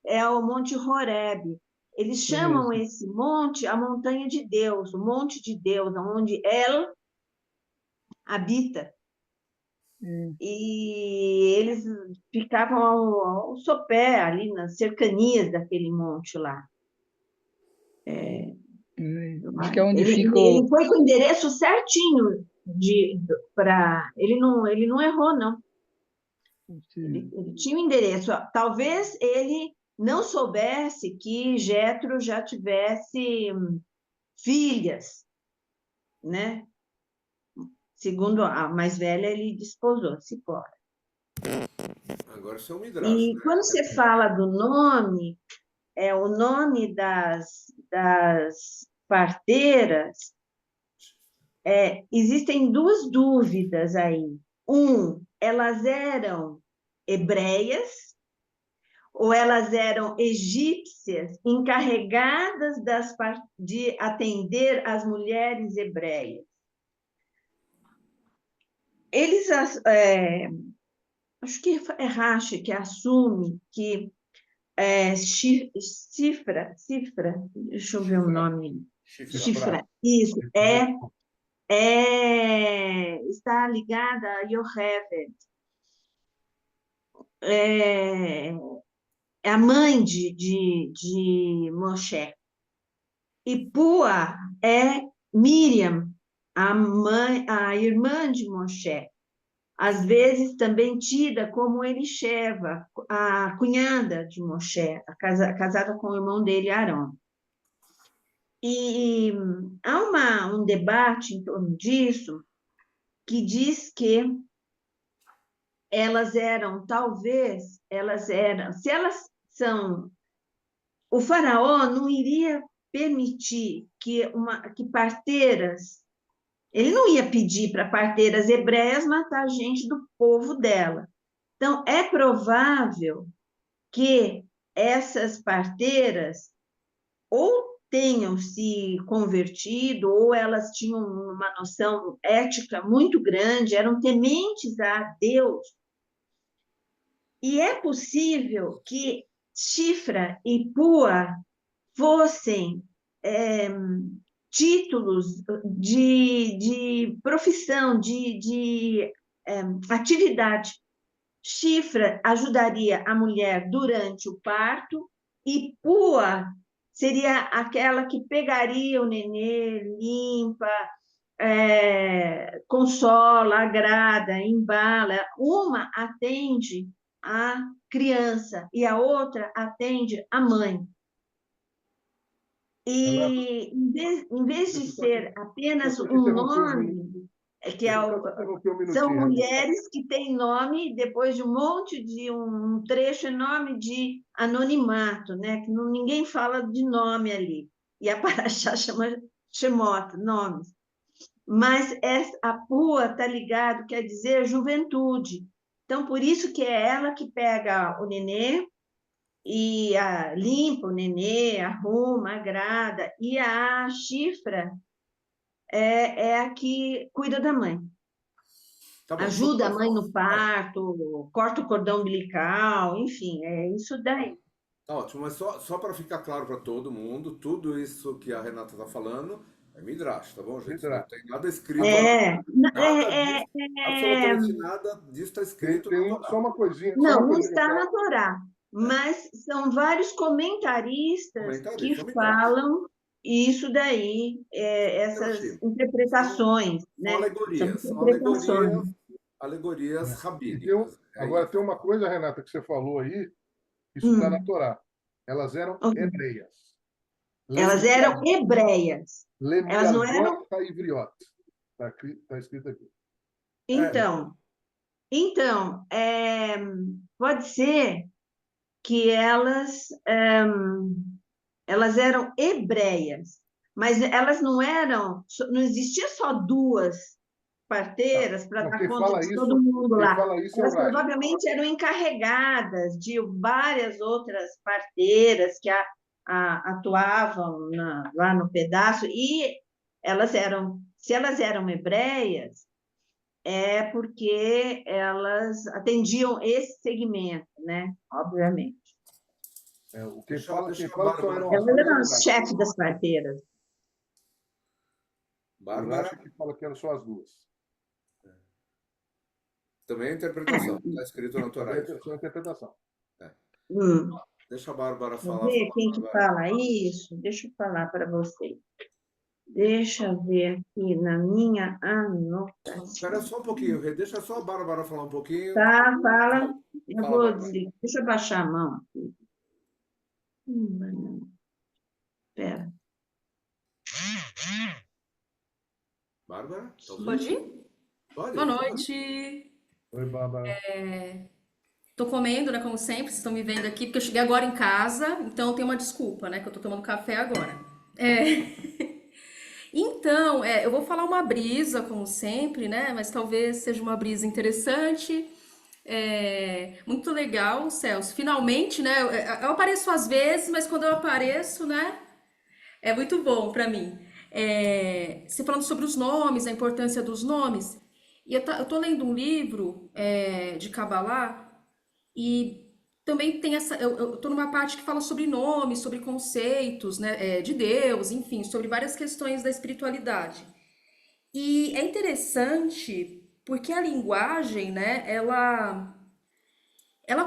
é o Monte Horebe. Eles chamam esse monte a montanha de Deus, o monte de Deus, onde El habita. E eles ficavam ao sopé, ali nas cercanias daquele monte lá. Acho que é onde Ele fica foi com o endereço certinho para. Ele não errou, não. Ele tinha o endereço. Talvez ele não soubesse que Jetro já tivesse filhas, né? Segundo a mais velha, ele desposou, Cipora. Agora isso é um midrash, E né? quando você fala do nome, o nome das parteiras, existem duas dúvidas aí. Elas eram hebreias ou elas eram egípcias encarregadas de atender as mulheres hebreias? Eles, acho que é Rashi que assume que Cifra, deixa eu ver o nome. Cifra, isso, está ligada a Yocheved. É a mãe de Moshe. E Pua é Miriam, a irmã de Moshe. Às vezes também tida como Elisheva, a cunhada de Moshe, casada com o irmão dele, Arão. E há um debate em torno disso, que diz que elas eram, talvez, se elas são, o faraó não iria permitir que parteiras, ele não ia pedir para parteiras hebreias matar gente do povo dela. Então, é provável que essas parteiras ou tenham se convertido, ou elas tinham uma noção ética muito grande, eram tementes a Deus. E é possível que Shifra e Pua fossem títulos de profissão, de atividade. Shifra ajudaria a mulher durante o parto e Pua seria aquela que pegaria o nenê, limpa, consola, agrada, embala. Uma atende a criança e a outra atende a mãe. Renato, E em vez de ser apenas deixa eu te um interromper um nome, Deixa eu só te interromper um são minutinho, Renato. mulheres que têm nome depois de um monte de um trecho enorme de anonimato, né? Que ninguém fala de nome ali. E a Paraxá chama Shemot, nomes. Mas a Pua está ligado, quer dizer juventude. Então, por isso que é ela que pega o nenê e limpa o nenê, arruma, agrada. E a Shifra é a que cuida da mãe. Tá bom, Ajuda a mãe no parto, corta o cordão umbilical, enfim, é isso daí. tá ótimo, mas só para ficar claro para todo mundo, tudo isso que a Renata está falando é Midrash, tá bom, gente? Não Midrash. tem nada escrito, É, nada é, disso, absolutamente nada disso está escrito na Só Torá. uma coisinha, só não, uma não coisinha está só. na Torá, mas são vários comentaristas que Comentarista, é um Midrash. falam isso daí, essas Midrashim. interpretações, São né? alegorias, São são interpretações. alegorias E rabínicas. É agora isso. tem uma coisa, Renata, que você falou aí, isso está na Torá. Elas eram Ok. hebreias. Elas eram hebreias, elas não eram. Lemiadot haivriot. Está escrito aqui. Então, pode ser que elas eram hebreias, mas elas não eram, não existia só duas parteiras para Não, dar quem conta fala de isso, todo mundo quem lá. fala isso é o Elas Rashi. provavelmente eram encarregadas de várias outras parteiras que atuavam lá no pedaço, e se elas eram hebreias, é porque elas atendiam esse segmento, né? Obviamente. Quem fala Deixa que a só Bárbara eram falar. as Elas duas eram é o os Rashi. chefes das parteiras. O Bárbara, Rashi que fala que eram só as duas. também é interpretação, está escrito na Torá Também isso. é só interpretação. Hum. Deixa a Bárbara Quer falar. ver quem que Bárbara. fala isso? Deixa eu falar para vocês. Deixa eu ver aqui na minha anotação. Espera só um pouquinho, Rê, deixa só a Bárbara falar um pouquinho. Tá, fala. Eu Fala, vou Bárbara. desligar. Deixa eu baixar a mão aqui. Espera. Bárbara, tá ouvindo? Pode ir? Pode. Boa noite. Oi, Bárbara. Tô comendo, né, como sempre, vocês estão me vendo aqui, porque eu cheguei agora em casa, então tem uma desculpa, né, que eu tô tomando café agora. Então, eu vou falar uma brisa, como sempre, né, mas talvez seja uma brisa interessante. Muito legal, Celso. Finalmente, né, eu apareço às vezes, mas quando eu apareço, né, é muito bom para mim. Você falando sobre os nomes, a importância dos nomes. E eu tô lendo um livro de Kabbalah e também tem essa. Eu tô numa parte que fala sobre nomes, sobre conceitos, né, de Deus, enfim, sobre várias questões da espiritualidade. E é interessante porque a linguagem, né, ela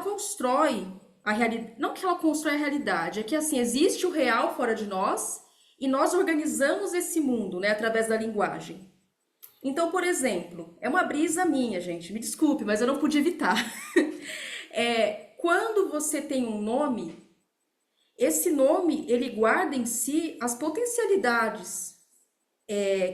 constrói a realidade. Não que ela constrói a realidade, é que assim, existe o real fora de nós e nós organizamos esse mundo, né, através da linguagem. Então, por exemplo, é uma brisa minha, gente, me desculpe, mas eu não pude evitar. Quando você tem um nome, esse nome, ele guarda em si as potencialidades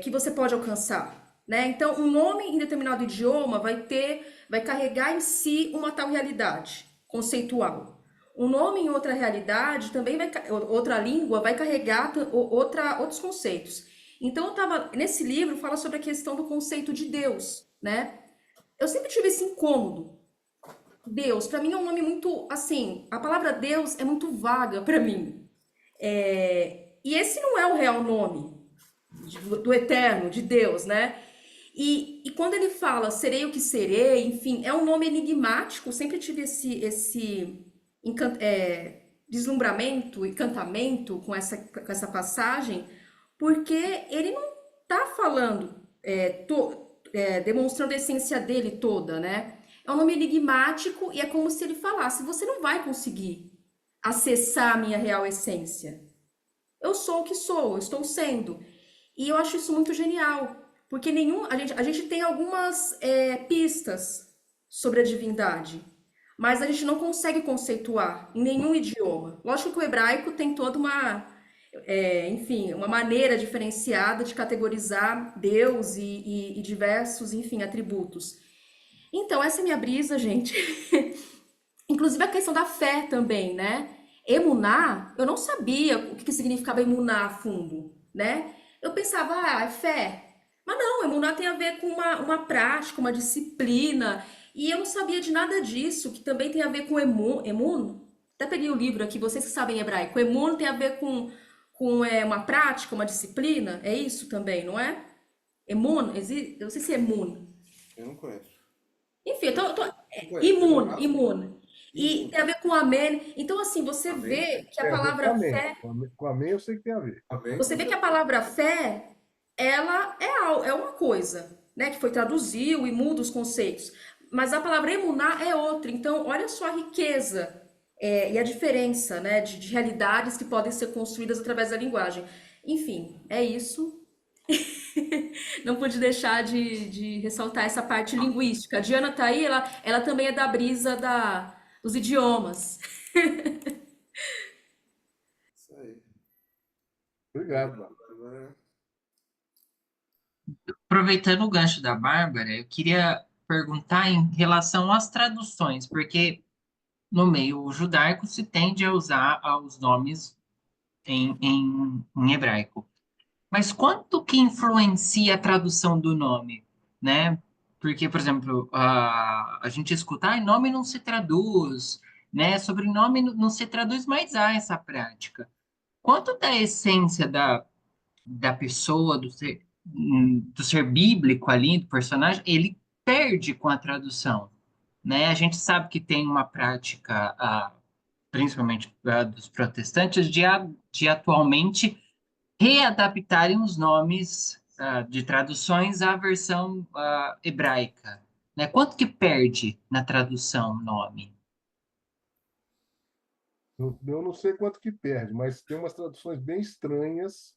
que você pode alcançar. né? Então, um nome em determinado idioma vai carregar em si uma tal realidade conceitual. Um nome em outra realidade também outra língua vai carregar outros conceitos. Então, nesse livro fala sobre a questão do conceito de Deus, né? Eu sempre tive esse incômodo. Deus, para mim é um nome muito, assim, a palavra Deus é muito vaga para mim. E esse não é o real nome do eterno, de Deus, né? E quando ele fala serei o que serei, enfim, é um nome enigmático. Sempre tive esse deslumbramento, encantamento com essa passagem, porque ele não está falando, demonstrando a essência dele toda, né? É um nome enigmático e é como se ele falasse: você não vai conseguir acessar a minha real essência. Eu sou o que sou, eu estou sendo. E eu acho isso muito genial, porque a gente tem algumas pistas sobre a divindade, mas a gente não consegue conceituar em nenhum idioma. Lógico que o hebraico tem toda enfim, uma maneira diferenciada de categorizar Deus e diversos, enfim, atributos. Então, essa é a minha brisa, gente. Inclusive a questão da fé também, né? Emuná, eu não sabia o que significava emuná a fundo, né? Eu pensava, é fé. Mas não, emuná tem a ver com uma prática, uma disciplina. E eu não sabia de nada disso, que também tem a ver com emun. Até peguei o livro aqui, vocês que sabem hebraico. Emun tem a ver com uma prática, uma disciplina. É isso também, não é? Emun, eu não sei se é emun. Eu não conheço. Enfim, Não conheço. imun, Emuná? imun. E Imun. tem a ver com amém. Então, assim, você Amém? vê que a É, tem com palavra amém. fé, Com amém eu sei que tem a ver. Amém, você com vê que a certeza. palavra fé, ela é uma coisa, né? Que foi traduziu e muda os conceitos. Mas a palavra emuná é outra. Então, olha só a riqueza, e a diferença, né? De realidades que podem ser construídas através da linguagem. Enfim, é isso. Não pude deixar de ressaltar essa parte linguística. A Diana tá aí, ela também é da brisa dos idiomas. Isso aí. Obrigado, Obrigado, Marcos. Bárbara. Aproveitando o gancho da Bárbara, eu queria perguntar em relação às traduções, porque no meio judaico se tende a usar os nomes em hebraico. Mas quanto que influencia a tradução do nome, né? Porque, por exemplo, a gente escuta, nome não se traduz, né? Sobrenome não se traduz, mas há essa prática. Quanto da essência da pessoa, do ser bíblico ali, do personagem, ele perde com a tradução, né? A gente sabe que tem uma prática, principalmente dos protestantes, de atualmente readaptarem os nomes de traduções à versão hebraica, né? Quanto que perde na tradução o nome? Eu não sei quanto que perde, mas tem umas traduções bem estranhas.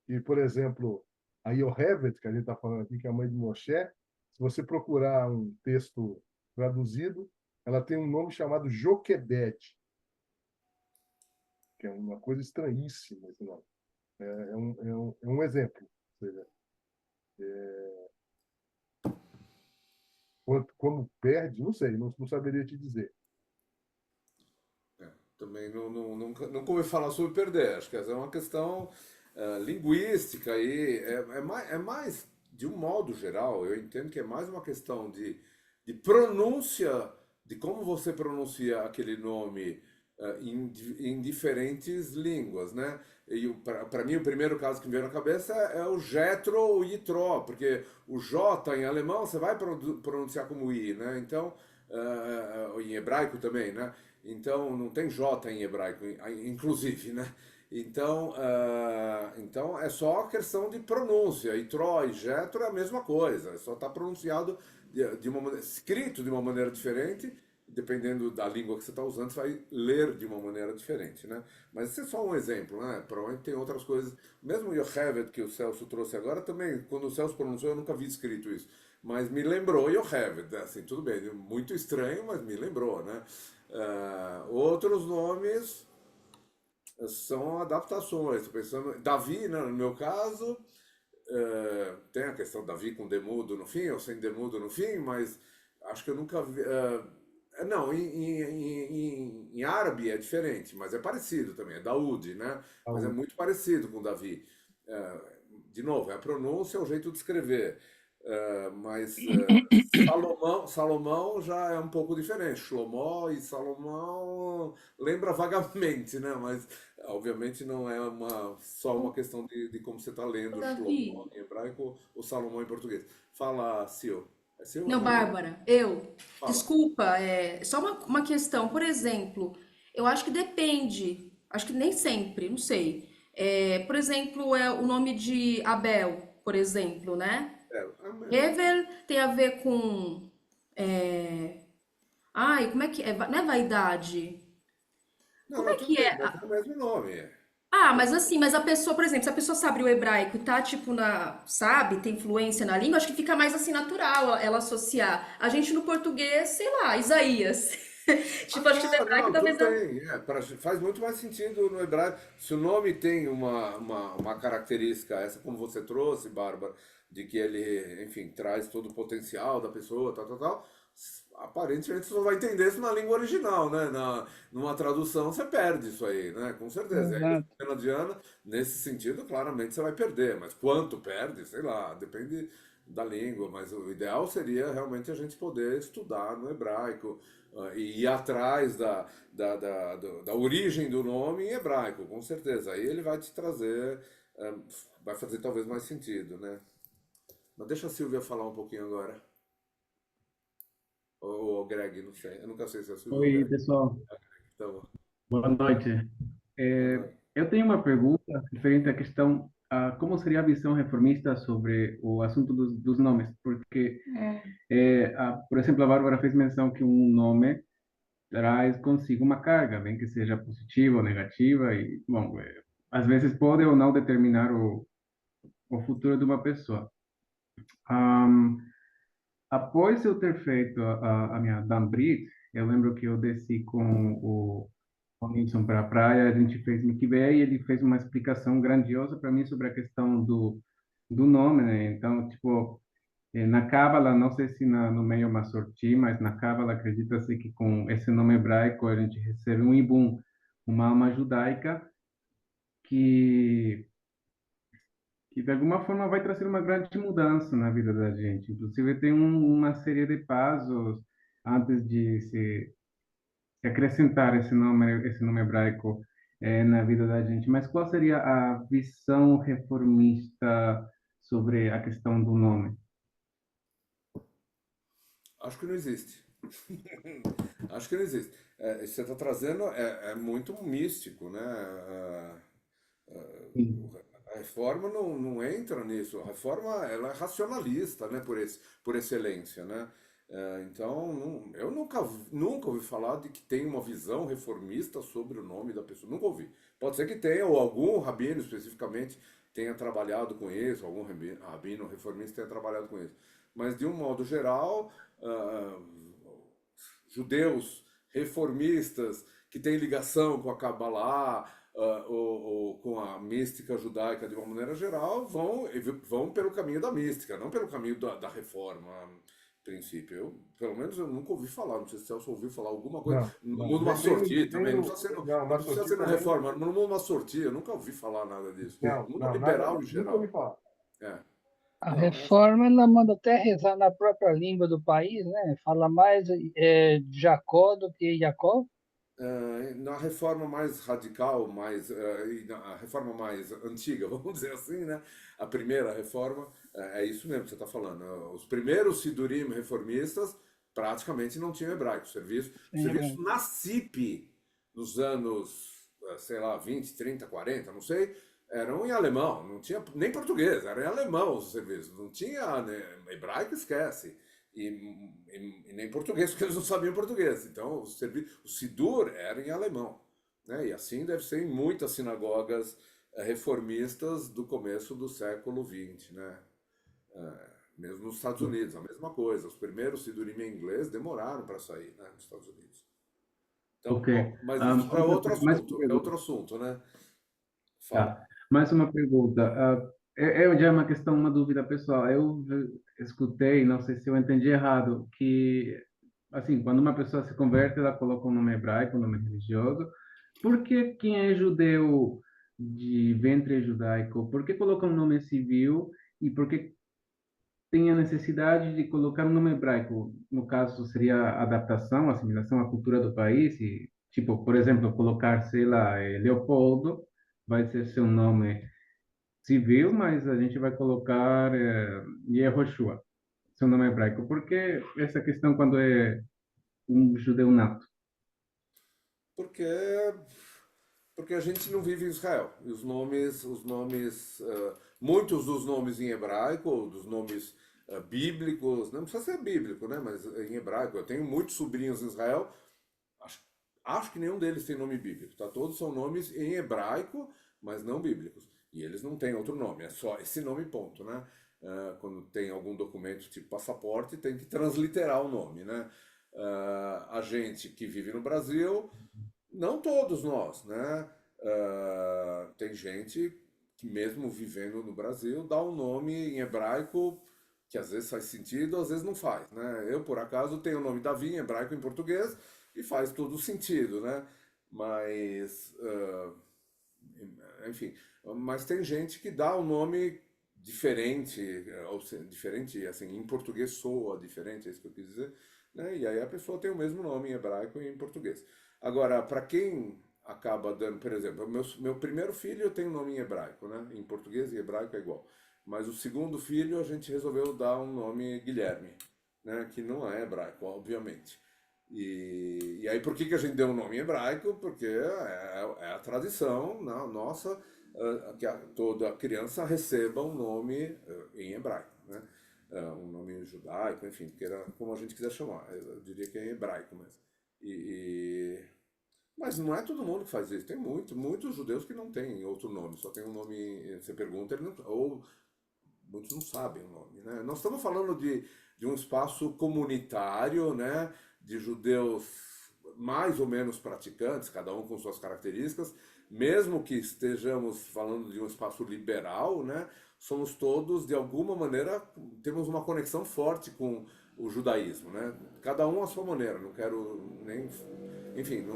E, por exemplo, a Yoheved, que a gente está falando aqui, que é a mãe de Moshe, se você procurar um texto traduzido, ela tem um nome chamado Joquebed, que é uma coisa estranhíssima esse nome. É um exemplo. Ou seja, como perde, não sei, não saberia te dizer. Também nunca ouvi falar sobre perder. Acho que essa é uma questão linguística e é mais, de um modo geral, eu entendo que é mais uma questão de pronúncia, de como você pronuncia aquele nome em diferentes línguas, né? E para mim o primeiro caso que me veio na cabeça é o Jetro ou Yitro, porque o J em alemão você vai pronunciar como I, né? Então, em hebraico também, né? Então, não tem J em hebraico, inclusive, né? Então é só questão de pronúncia. E Tro e Jetro é a mesma coisa, só está pronunciado de uma maneira, escrito de uma maneira diferente, dependendo da língua que você está usando, você vai ler de uma maneira diferente, né? Mas esse é só um exemplo, né? Provavelmente tem outras coisas. Mesmo o Yocheved, que o Celso trouxe agora, também, quando o Celso pronunciou, eu nunca vi escrito isso. Mas me lembrou Yocheved, assim, tudo bem, muito estranho, mas me lembrou, né? Outros nomes são adaptações. Tô pensando, Davi, né, no meu caso, tem a questão Davi com demudo no fim, ou sem demudo no fim, mas acho que eu nunca vi. Não, em árabe é diferente, mas é parecido também, é Daúde, né? Mas é muito parecido com Davi. De novo, é a pronúncia, é o jeito de escrever. Mas Salomão já é um pouco diferente. Shlomo e Salomão lembra vagamente, né? Mas obviamente não é só uma questão de como você está lendo Davi. Shlomo em hebraico ou Salomão em português. Fala, Sil. É Sil? Não, Bárbara, eu. Fala. Desculpa, só uma questão. Por exemplo, eu acho que depende. Acho que nem sempre, não sei. Por exemplo, é o nome de Abel, por exemplo, né? Hevel tem a ver com. Ai, como é que é? Não é vaidade? Não, Como não, é tudo que bem, é? mas é o mesmo nome. Mas assim, mas a pessoa, por exemplo, se a pessoa sabe o hebraico e tá, tipo, sabe, tem influência na língua, acho que fica mais assim natural ela associar. A gente no português, sei lá, Isaías. Tipo, acho que no hebraico Não, talvez tudo bem. Faz muito mais sentido no hebraico. Se o nome tem uma característica, essa como você trouxe, Bárbara, de que ele, enfim, traz todo o potencial da pessoa, tal, tal, tal, aparentemente você só vai entender isso na língua original, né? Numa tradução você perde isso aí, né? Com certeza. E aí, Exato. pela Diana, nesse sentido, claramente você vai perder. Mas quanto perde, sei lá, depende da língua. Mas o ideal seria realmente a gente poder estudar no hebraico e ir atrás da origem do nome em hebraico, com certeza. Aí ele vai te trazer, vai fazer talvez mais sentido, né? Mas deixa a Silvia falar um pouquinho agora. Ou o Greg, não sei. Eu nunca sei se é a Silvia ou o Oi, Greg. pessoal. Então, Boa noite. boa noite. Eu tenho uma pergunta referente à questão, como seria a visão reformista sobre o assunto dos nomes? Porque, por exemplo, a Bárbara fez menção que um nome traz consigo uma carga, bem que seja positiva ou negativa, e, bom, às vezes pode ou não determinar o futuro de uma pessoa. Ahm, Após eu ter feito a minha Dambrit, eu lembro que eu desci com o Nilson para a praia, a gente fez Mikvé e ele fez uma explicação grandiosa para mim sobre a questão do nome, né? Então, tipo, na Cábala, não sei se no meio Massorti, mas na Cábala acredita-se que com esse nome hebraico a gente recebe um Ibum, uma alma judaica que que de alguma forma vai trazer uma grande mudança na vida da gente. Inclusive, tem uma série de passos antes de se acrescentar esse nome hebraico na vida da gente. Mas qual seria a visão reformista sobre a questão do nome? Acho que não existe. Acho que não existe. Isso que você está trazendo é muito místico, né? Sim. A reforma não entra nisso. A reforma ela é racionalista, né? Por excelência, né? Então, eu nunca ouvi falar de que tem uma visão reformista sobre o nome da pessoa. Nunca ouvi. Pode ser que tenha, ou algum rabino especificamente tenha trabalhado com isso, algum rabino reformista tenha trabalhado com isso. Mas, de um modo geral, judeus reformistas que têm ligação com a Kabbalah ou com a mística judaica de uma maneira geral vão pelo caminho da mística, não pelo caminho da reforma. Princípio. Pelo menos eu nunca ouvi falar, não sei se o Celso ouviu falar alguma coisa. No mundo Massorti também, não precisa ser na reforma, no mundo Massorti, eu nunca ouvi falar nada disso. No mundo liberal em geral. Nunca ouvi falar. A reforma ela manda até rezar na própria língua do país, né? Fala mais Jacó do que Jacó. Na reforma mais radical, a reforma mais antiga, vamos dizer assim, né? A primeira reforma, é isso mesmo que você está falando. Os primeiros Sidurim reformistas praticamente não tinham hebraico. Serviço na CIP, nos anos, sei lá, 20, 30, 40, não sei, eram em alemão, não tinha nem português, era em alemão os serviços, não tinha, né, hebraico, esquece. E nem português, porque eles não sabiam português. Então, o Sidur era em alemão. Né? E assim deve ser em muitas sinagogas reformistas do começo do século XX. Né? Mesmo nos Estados Unidos, a mesma coisa. Os primeiros Sidurim em inglês demoraram para sair, né, nos Estados Unidos. Então, bom, mas isso é outro assunto, né? Fala. Tá. Mais uma pergunta. já é uma questão, uma dúvida pessoal. Eu escutei, não sei se eu entendi errado, que assim, quando uma pessoa se converte, ela coloca um nome hebraico, um nome religioso. Por que quem é judeu de ventre judaico, por que coloca um nome civil e por que tem a necessidade de colocar um nome hebraico? No caso, seria a adaptação, assimilação à cultura do país e, tipo, por exemplo, colocar, sei lá, Leopoldo, vai ser seu nome civil, mas a gente vai colocar Yehoshua, seu nome hebraico. Por que essa questão quando é um judeu nato? Porque, porque a gente não vive em Israel. E muitos dos nomes em hebraico, ou dos nomes bíblicos, não precisa ser bíblico, né? Mas em hebraico. Eu tenho muitos sobrinhos em Israel, acho, acho que nenhum deles tem nome bíblico, tá? Todos são nomes em hebraico, mas não bíblicos. E eles não têm outro nome, é só esse nome, ponto, né? Quando tem algum documento tipo passaporte, tem que transliterar o nome, né? A gente que vive no Brasil, não todos nós, né? Tem gente que mesmo vivendo no Brasil dá um nome em hebraico que às vezes faz sentido, às vezes não faz, né? Eu, por acaso, tenho o nome Davi em hebraico e em português e faz todo sentido, né? Mas, enfim, mas tem gente que dá um nome diferente, ou diferente, assim, em português soa diferente, é isso que eu quis dizer, né? E aí a pessoa tem o mesmo nome em hebraico e em português. Agora, para quem acaba dando, por exemplo, meu primeiro filho tem um nome em hebraico, né? Em português e hebraico é igual. Mas o segundo filho a gente resolveu dar um nome Guilherme, né? Que não é hebraico, obviamente. E aí por que a gente deu um nome em hebraico? Porque é a tradição nossa que toda criança receba um nome em hebraico, né? Um nome judaico, enfim, que era como a gente quiser chamar. Eu diria que é em hebraico mesmo. Mas não é todo mundo que faz isso. Tem muitos judeus que não têm outro nome, só tem um nome. Você pergunta, ele não, ou muitos não sabem o nome, né? Nós estamos falando de um espaço comunitário, né? De judeus mais ou menos praticantes, cada um com suas características, mesmo que estejamos falando de um espaço liberal, né? Somos todos, de alguma maneira, temos uma conexão forte com o judaísmo, né? Cada um à sua maneira, não quero nem... Enfim,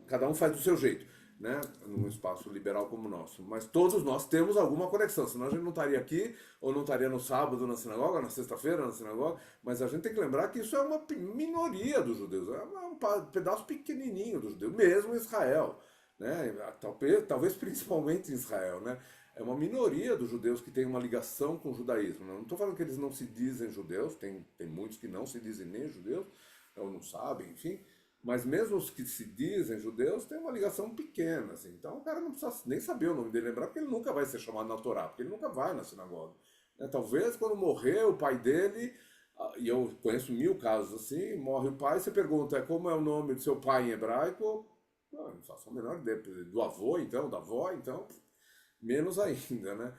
cada um faz do seu jeito, né? Num espaço liberal como o nosso. Mas todos nós temos alguma conexão, senão a gente não estaria aqui, ou não estaria no sábado na sinagoga, na sexta-feira na sinagoga, mas a gente tem que lembrar que isso é uma minoria dos judeus, é um pedaço pequenininho dos judeus, mesmo em Israel, né? Talvez principalmente em Israel, né? É uma minoria dos judeus que tem uma ligação com o judaísmo. Não estou falando que eles não se dizem judeus, tem muitos que não se dizem nem judeus, ou não sabem, enfim. Mas mesmo os que se dizem judeus têm uma ligação pequena, assim. Então o cara não precisa nem saber o nome dele, lembrar, porque ele nunca vai ser chamado na Torá, porque ele nunca vai na sinagoga. Talvez quando morrer o pai dele, e eu conheço 1000 casos assim, morre o pai, você pergunta como é o nome do seu pai em hebraico? Não faço a menor ideia. Do avô, então, da avó, então, menos ainda, né?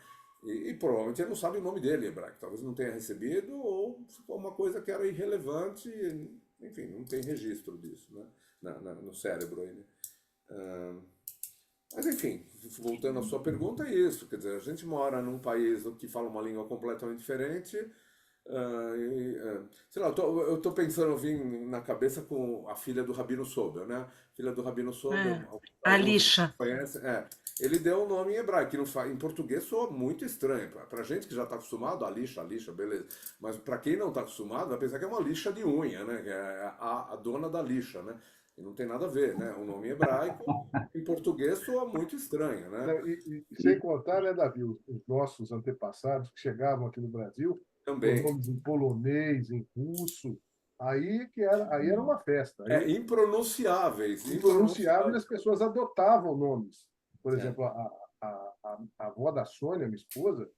E provavelmente ele não sabe o nome dele em hebraico, talvez não tenha recebido, ou ficou uma coisa que era irrelevante, enfim, não tem registro disso, né? No cérebro aí, né? Mas enfim, voltando à sua pergunta, é isso. Quer dizer, a gente mora num país que fala uma língua completamente diferente. Sei lá, eu tô pensando, eu vim na cabeça com a filha do Rabino Sobel, né? Filha do Rabino Sobel, Alixa. conhece? Ele deu um nome em hebraico, que em português soa muito estranho. Pra gente que já está acostumado, Alixa, beleza. Mas para quem não está acostumado, vai pensar que é uma lixa de unha, né? Que é a dona da lixa, né? E não tem nada a ver, né? O nome hebraico, em português, soa muito estranho, né? Não, e sem contar, né, Davi, os nossos antepassados que chegavam aqui no Brasil, com Também. nomes em polonês, em russo, aí era uma festa. Aí, Impronunciáveis. impronunciável, e as pessoas adotavam nomes. Por exemplo, a avó da Sônia, minha esposa,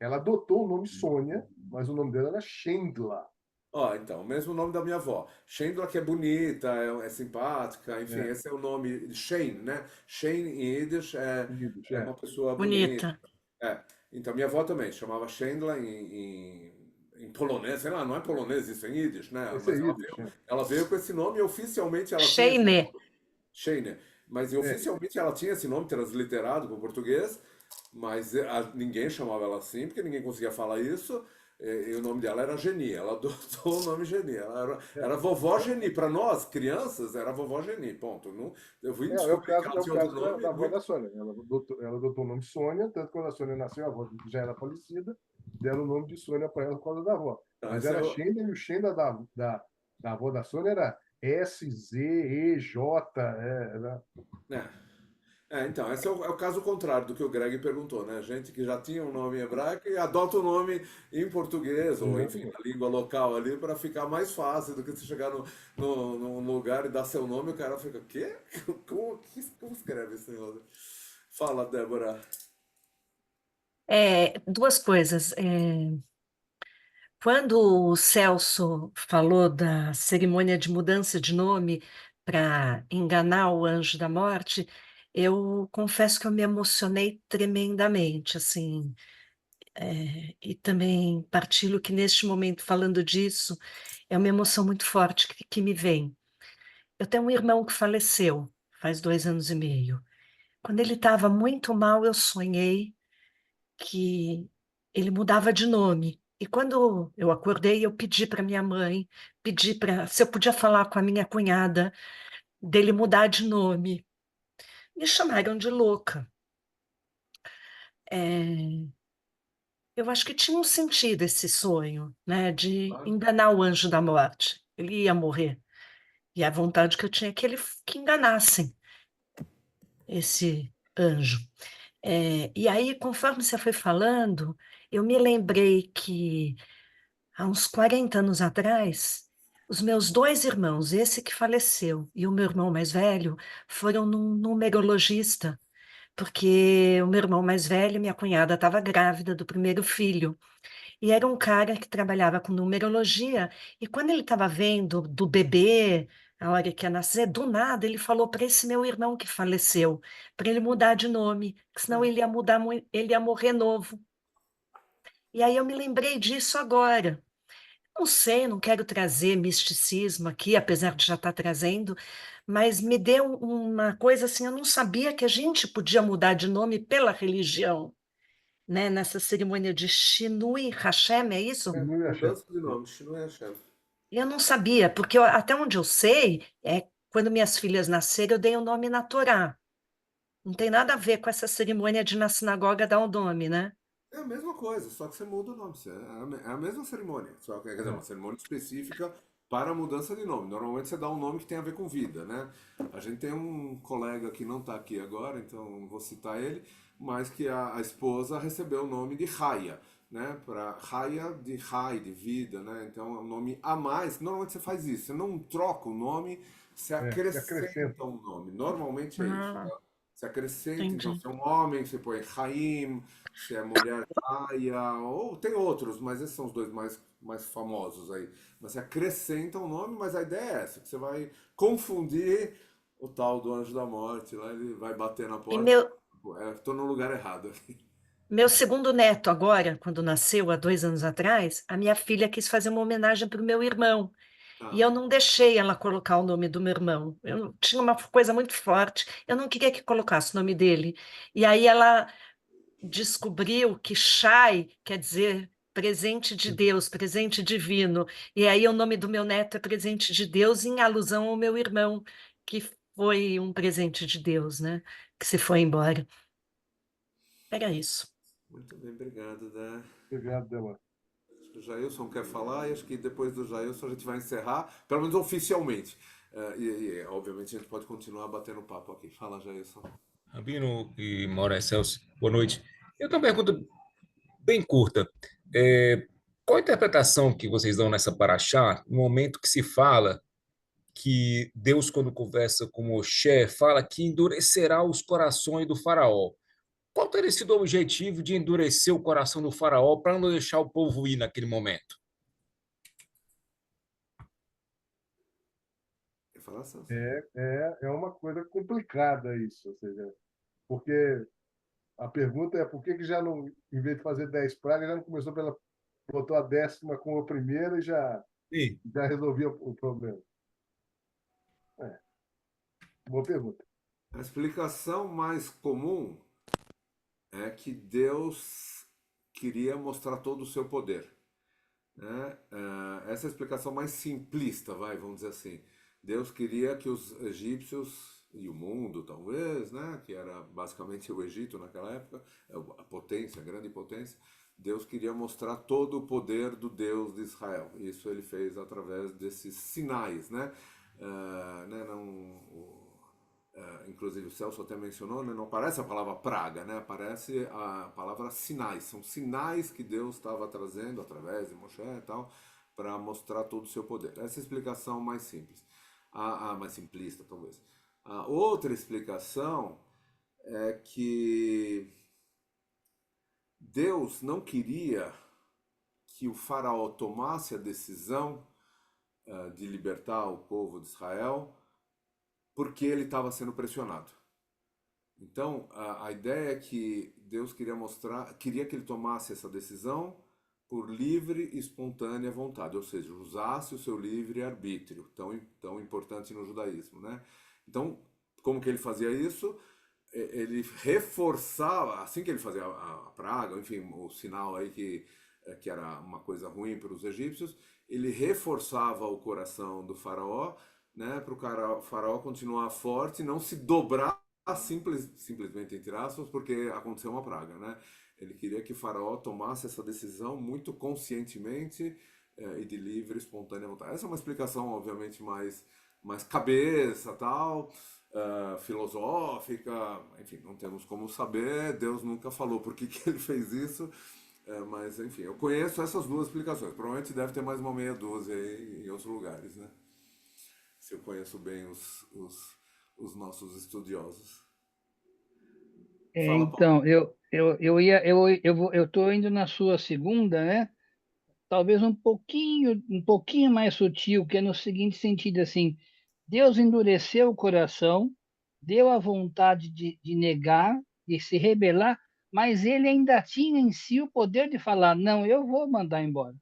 ela adotou o nome Sônia, mas o nome dela era Shendla. Então, o mesmo nome da minha avó. Shendla, que é bonita, é simpática, enfim, esse é o nome de Shane, né? Shane em Yiddish é uma pessoa bonita. Bonita. Então, minha avó também chamava Shendla em polonês, sei lá, não é polonês isso, é em Yiddish, né? Esse é Mas Yiddish, ela veio com esse nome e oficialmente ela Sheine. Shane. Mas oficialmente ela tinha esse nome transliterado para o português, mas ninguém chamava ela assim, porque ninguém conseguia falar isso. E o nome dela era Geni, ela adotou o nome Geni. Ela era vovó Geni. Para nós, crianças, era vovó Geni. Ponto. Não, eu vim É o descobrir que caso, ela é o tinha outro caso nome da avó da muito. Sônia. Ela adotou o nome Sônia, tanto que quando a Sônia nasceu, a avó já era falecida, deram o nome de Sônia para ela por causa da avó. Então, Mas esse é era o- Xenda, e o Xenda da avó da Sônia era SZEJ. é. Então, esse é o caso contrário do que o Greg perguntou, né? Gente que já tinha um nome hebraico e adota o nome em português, ou enfim, na língua local ali, para ficar mais fácil do que você chegar num lugar e dar seu nome e o cara fica, quê? Como escreve esse negócio? Fala, Débora. Duas coisas. Quando o Celso falou da cerimônia de mudança de nome para enganar o anjo da morte, eu confesso que eu me emocionei tremendamente, assim, e também partilho que neste momento, falando disso, é uma emoção muito forte que me vem. Eu tenho um irmão que faleceu faz 2 anos e meio. Quando ele estava muito mal, eu sonhei que ele mudava de nome. E quando eu acordei, eu pedi para minha mãe, pedi para se eu podia falar com a minha cunhada dele mudar de nome. Me chamaram de louca. É, eu acho que tinha um sentido esse sonho, né, de Claro. enganar o anjo da morte. Ele ia morrer. E a vontade que eu tinha é que enganassem esse anjo. E aí, conforme você foi falando, eu me lembrei que há uns 40 anos atrás, os meus dois irmãos, esse que faleceu e o meu irmão mais velho, foram num numerologista, porque o meu irmão mais velho, minha cunhada, estava grávida do primeiro filho. E era um cara que trabalhava com numerologia, e quando ele estava vendo do bebê, a hora que ia nascer, do nada ele falou para esse meu irmão que faleceu, para ele mudar de nome, que senão ele ia mudar, ele ia morrer novo. E aí eu me lembrei disso agora. Não sei, não quero trazer misticismo aqui, apesar de já estar trazendo, mas me deu uma coisa assim, eu não sabia que a gente podia mudar de nome pela religião, né? Nessa cerimônia de Shinui Hashem, é isso? Não ia achar. Mudança de nome, Shinu Hashem. Eu não sabia, porque até onde eu sei, quando minhas filhas nasceram, eu dei o nome na Torá. Não tem nada a ver com essa cerimônia de na sinagoga dar o nome, né? É a mesma coisa, só que você muda o nome. É a mesma cerimônia, só que quer dizer, uma cerimônia específica para a mudança de nome. Normalmente você dá um nome que tem a ver com vida, né? A gente tem um colega que não está aqui agora, então não vou citar ele, mas que a esposa recebeu o nome de Raya, né? Para Raya de Rai, de vida, né? Então é um nome a mais. Normalmente você faz isso, você não troca o nome, você Se acrescenta. acrescenta um nome. Normalmente é isso, Ah, tá? Você acrescenta, então, entendi. se é um homem, você põe Chaim, se é mulher, Raya, ou tem outros, mas esses são os dois mais famosos aí. Mas você acrescenta um nome, mas a ideia é essa, que você vai confundir o tal do anjo da morte, lá ele vai bater na E porta, estou no lugar errado aqui. meu segundo neto agora, quando nasceu há 2 anos atrás, a minha filha quis fazer uma homenagem para o meu irmão. E Ah, eu não deixei ela colocar o nome do meu irmão. Eu tinha uma coisa muito forte. Eu não queria que colocasse o nome dele. E aí ela descobriu que Shai quer dizer presente de Deus, presente divino. E aí o nome do meu neto é presente de Deus em alusão ao meu irmão, que foi um presente de Deus, né? Que se foi embora. Era isso. muito bem, obrigado, né? Obrigado, Débora. O Jailson quer falar e acho que depois do Jailson a gente vai encerrar, pelo menos oficialmente. Obviamente a gente pode continuar batendo papo aqui. Fala, Jailson. Rabino e Maura Celso, boa noite. Eu tenho uma pergunta bem curta. Qual a interpretação que vocês dão nessa paraxá, no momento que se fala que Deus, quando conversa com Moshe, fala que endurecerá os corações do faraó? Qual teria sido o objetivo de endurecer o coração do faraó para não deixar o povo ir naquele momento? Quer falar, Celso? É uma coisa complicada isso, ou seja, porque a pergunta é por que já não, em vez de fazer 10 pragas, já não começou botou a 10ª com a primeira e Sim. já resolvia o problema? Boa pergunta. A explicação mais comum é que Deus queria mostrar todo o seu poder, né? Essa é a explicação mais simplista, vamos dizer assim. Deus queria que os egípcios e o mundo, talvez, né, que era basicamente o Egito naquela época, a potência, a grande potência, Deus queria mostrar todo o poder do Deus de Israel. Isso ele fez através desses sinais, né? Inclusive o Celso até mencionou, né, não aparece a palavra praga, né, aparece a palavra sinais. São sinais que Deus estava trazendo através de Moshe e tal, para mostrar todo o seu poder. Essa é a explicação mais simples, a mais simplista talvez. A outra explicação é que Deus não queria que o faraó tomasse a decisão de libertar o povo de Israel, porque ele estava sendo pressionado. Então, a ideia é que Deus queria que ele tomasse essa decisão por livre e espontânea vontade, ou seja, usasse o seu livre-arbítrio, tão importante no judaísmo, né? Então, como que ele fazia isso? Ele reforçava, assim que ele fazia a praga, enfim, o sinal aí que era uma coisa ruim para os egípcios, ele reforçava o coração do faraó, né, para o faraó continuar forte e não se dobrar simplesmente, entre aspas, porque aconteceu uma praga, né? Ele queria que o faraó tomasse essa decisão muito conscientemente e de livre, espontânea vontade. Essa é uma explicação, obviamente, mais cabeça, tal, filosófica, enfim, não temos como saber, Deus nunca falou por que ele fez isso, mas, enfim, eu conheço essas duas explicações. Provavelmente deve ter mais uma meia dúzia aí em outros lugares, né? Se eu conheço bem os nossos estudiosos. Fala, Paulo. Então, eu estou indo na sua segunda, né? Talvez um pouquinho mais sutil, que é no seguinte sentido, assim, Deus endureceu o coração, deu a vontade de negar, de se rebelar, mas ele ainda tinha em si o poder de falar, não, eu vou mandar embora.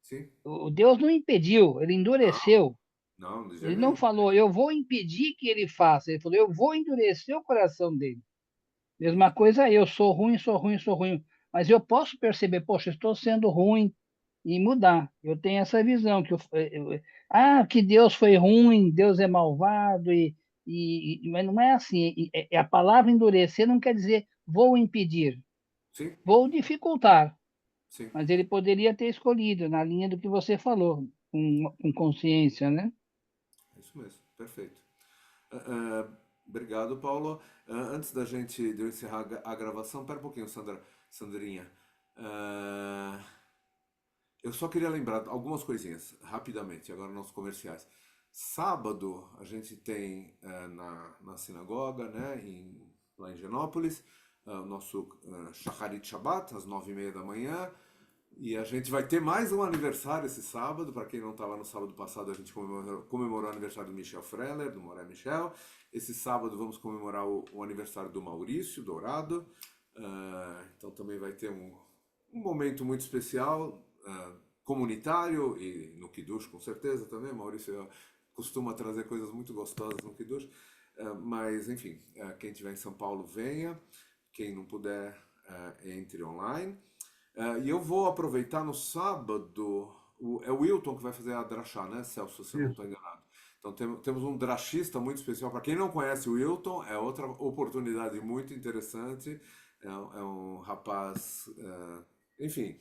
Sim? O Deus não impediu, ele endureceu. Não, de jeito Ele não nenhum. falou, eu vou impedir que ele faça. Ele falou, eu vou endurecer o coração dele. Mesma coisa, eu sou ruim, sou ruim, sou ruim. Mas eu posso perceber, poxa, estou sendo ruim e mudar. Eu tenho essa visão que Deus foi ruim, Deus é malvado mas não é assim. A palavra endurecer não quer dizer vou impedir, Sim, vou dificultar. sim. Mas ele poderia ter escolhido na linha do que você falou, com consciência, né? É isso mesmo, perfeito. Obrigado, Paulo. Antes de eu encerrar a gravação, pera um pouquinho, Sandrinha. Eu só queria lembrar algumas coisinhas, rapidamente, agora nos comerciais. Sábado, a gente tem na sinagoga, né, lá em Genópolis, o nosso Shacharit Shabbat, às 9h30 da manhã. E a gente vai ter mais um aniversário esse sábado. Para quem não estava no sábado passado, a gente comemorou o aniversário do Michel Freller, do Moré Michel. Esse sábado vamos comemorar o aniversário do Maurício Dourado. Então também vai ter um momento muito especial, comunitário, e no Kiddush com certeza também. Maurício costuma trazer coisas muito gostosas no Kiddush. Mas enfim, quem estiver em São Paulo, venha. Quem não puder, entre online. E eu vou aproveitar no sábado, é o Wilton que vai fazer a drachá, né, Celso, se eu não estou enganado. Então temos um drachista muito especial. Para quem não conhece o Wilton, é outra oportunidade muito interessante. É um rapaz, enfim,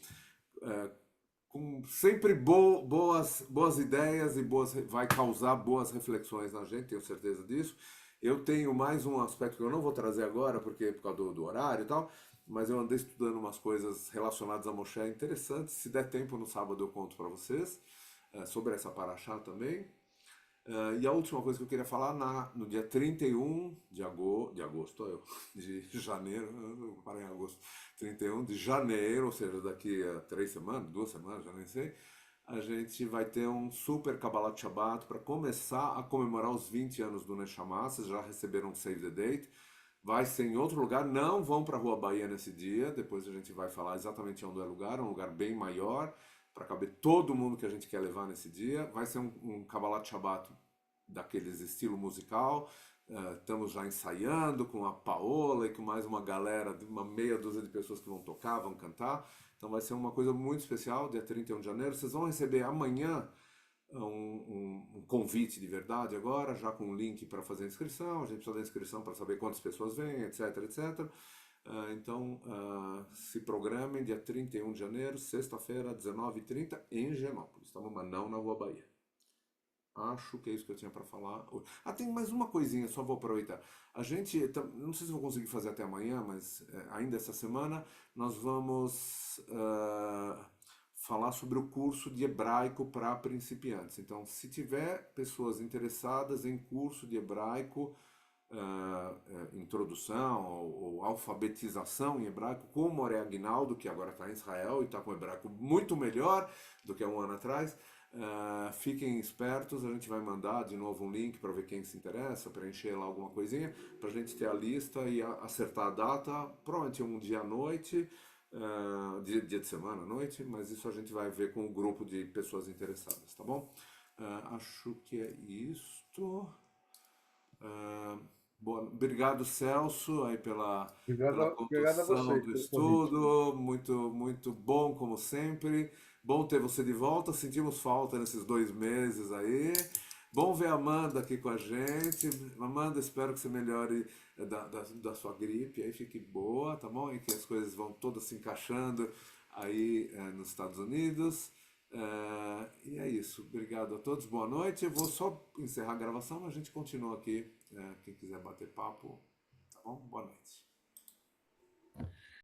com sempre boas ideias e vai causar boas reflexões na gente, tenho certeza disso. Eu tenho mais um aspecto que eu não vou trazer agora, porque por causa do horário e tal, mas eu andei estudando umas coisas relacionadas a Moshe interessantes. Se der tempo no sábado eu conto para vocês sobre essa paraxá também. E a última coisa que eu queria falar, no dia 31 de janeiro, eu parei em agosto, 31 de janeiro, ou seja, daqui a 2 semanas, já nem sei, a gente vai ter um super Kabbalat Shabbat para começar a comemorar os 20 anos do Neshama. Vocês já receberam um Save the Date. Vai ser em outro lugar, não vão para a Rua Bahia nesse dia, depois a gente vai falar exatamente onde é o lugar, um lugar bem maior, para caber todo mundo que a gente quer levar nesse dia. Vai ser um Kabbalat Shabbat daqueles estilo musical, Estamos já ensaiando com a Paola e com mais uma galera, uma meia dúzia de pessoas que vão tocar, vão cantar. Então vai ser uma coisa muito especial, dia 31 de janeiro. Vocês vão receber amanhã um convite de verdade agora, já com um link para fazer a inscrição. A gente precisa da inscrição para saber quantas pessoas vêm, etc, etc. Então, se programem dia 31 de janeiro, sexta-feira, 19h30, em Genópolis, tá bom? Mas não na Rua Bahia. Acho que é isso que eu tinha para falar. Tem mais uma coisinha, só vou aproveitar. A gente, não sei se vou conseguir fazer até amanhã, mas ainda essa semana, nós vamos falar sobre o curso de hebraico para principiantes. Então, se tiver pessoas interessadas em curso de hebraico, introdução ou alfabetização em hebraico, como o Moré Aguinaldo, que agora está em Israel e está com hebraico muito melhor do que há um ano atrás, fiquem espertos, a gente vai mandar de novo um link para ver quem se interessa, preencher lá alguma coisinha, para a gente ter a lista e acertar a data, provavelmente um dia à noite, dia de semana à noite, mas isso a gente vai ver com o grupo de pessoas interessadas, tá bom? Acho que é isto. Obrigado, Celso, aí pela Obrigado a condução vocês do pelo convite. estudo, muito bom, como sempre. Bom ter você de volta, sentimos falta nesses 2 meses aí. Bom ver a Amanda aqui com a gente. Amanda, espero que você melhore da sua gripe, aí fique boa, tá bom? E que as coisas vão todas se encaixando aí nos Estados Unidos. E é isso. Obrigado a todos. Boa noite. Eu vou só encerrar a gravação, mas a gente continua aqui. Quem quiser bater papo, tá bom? Boa noite.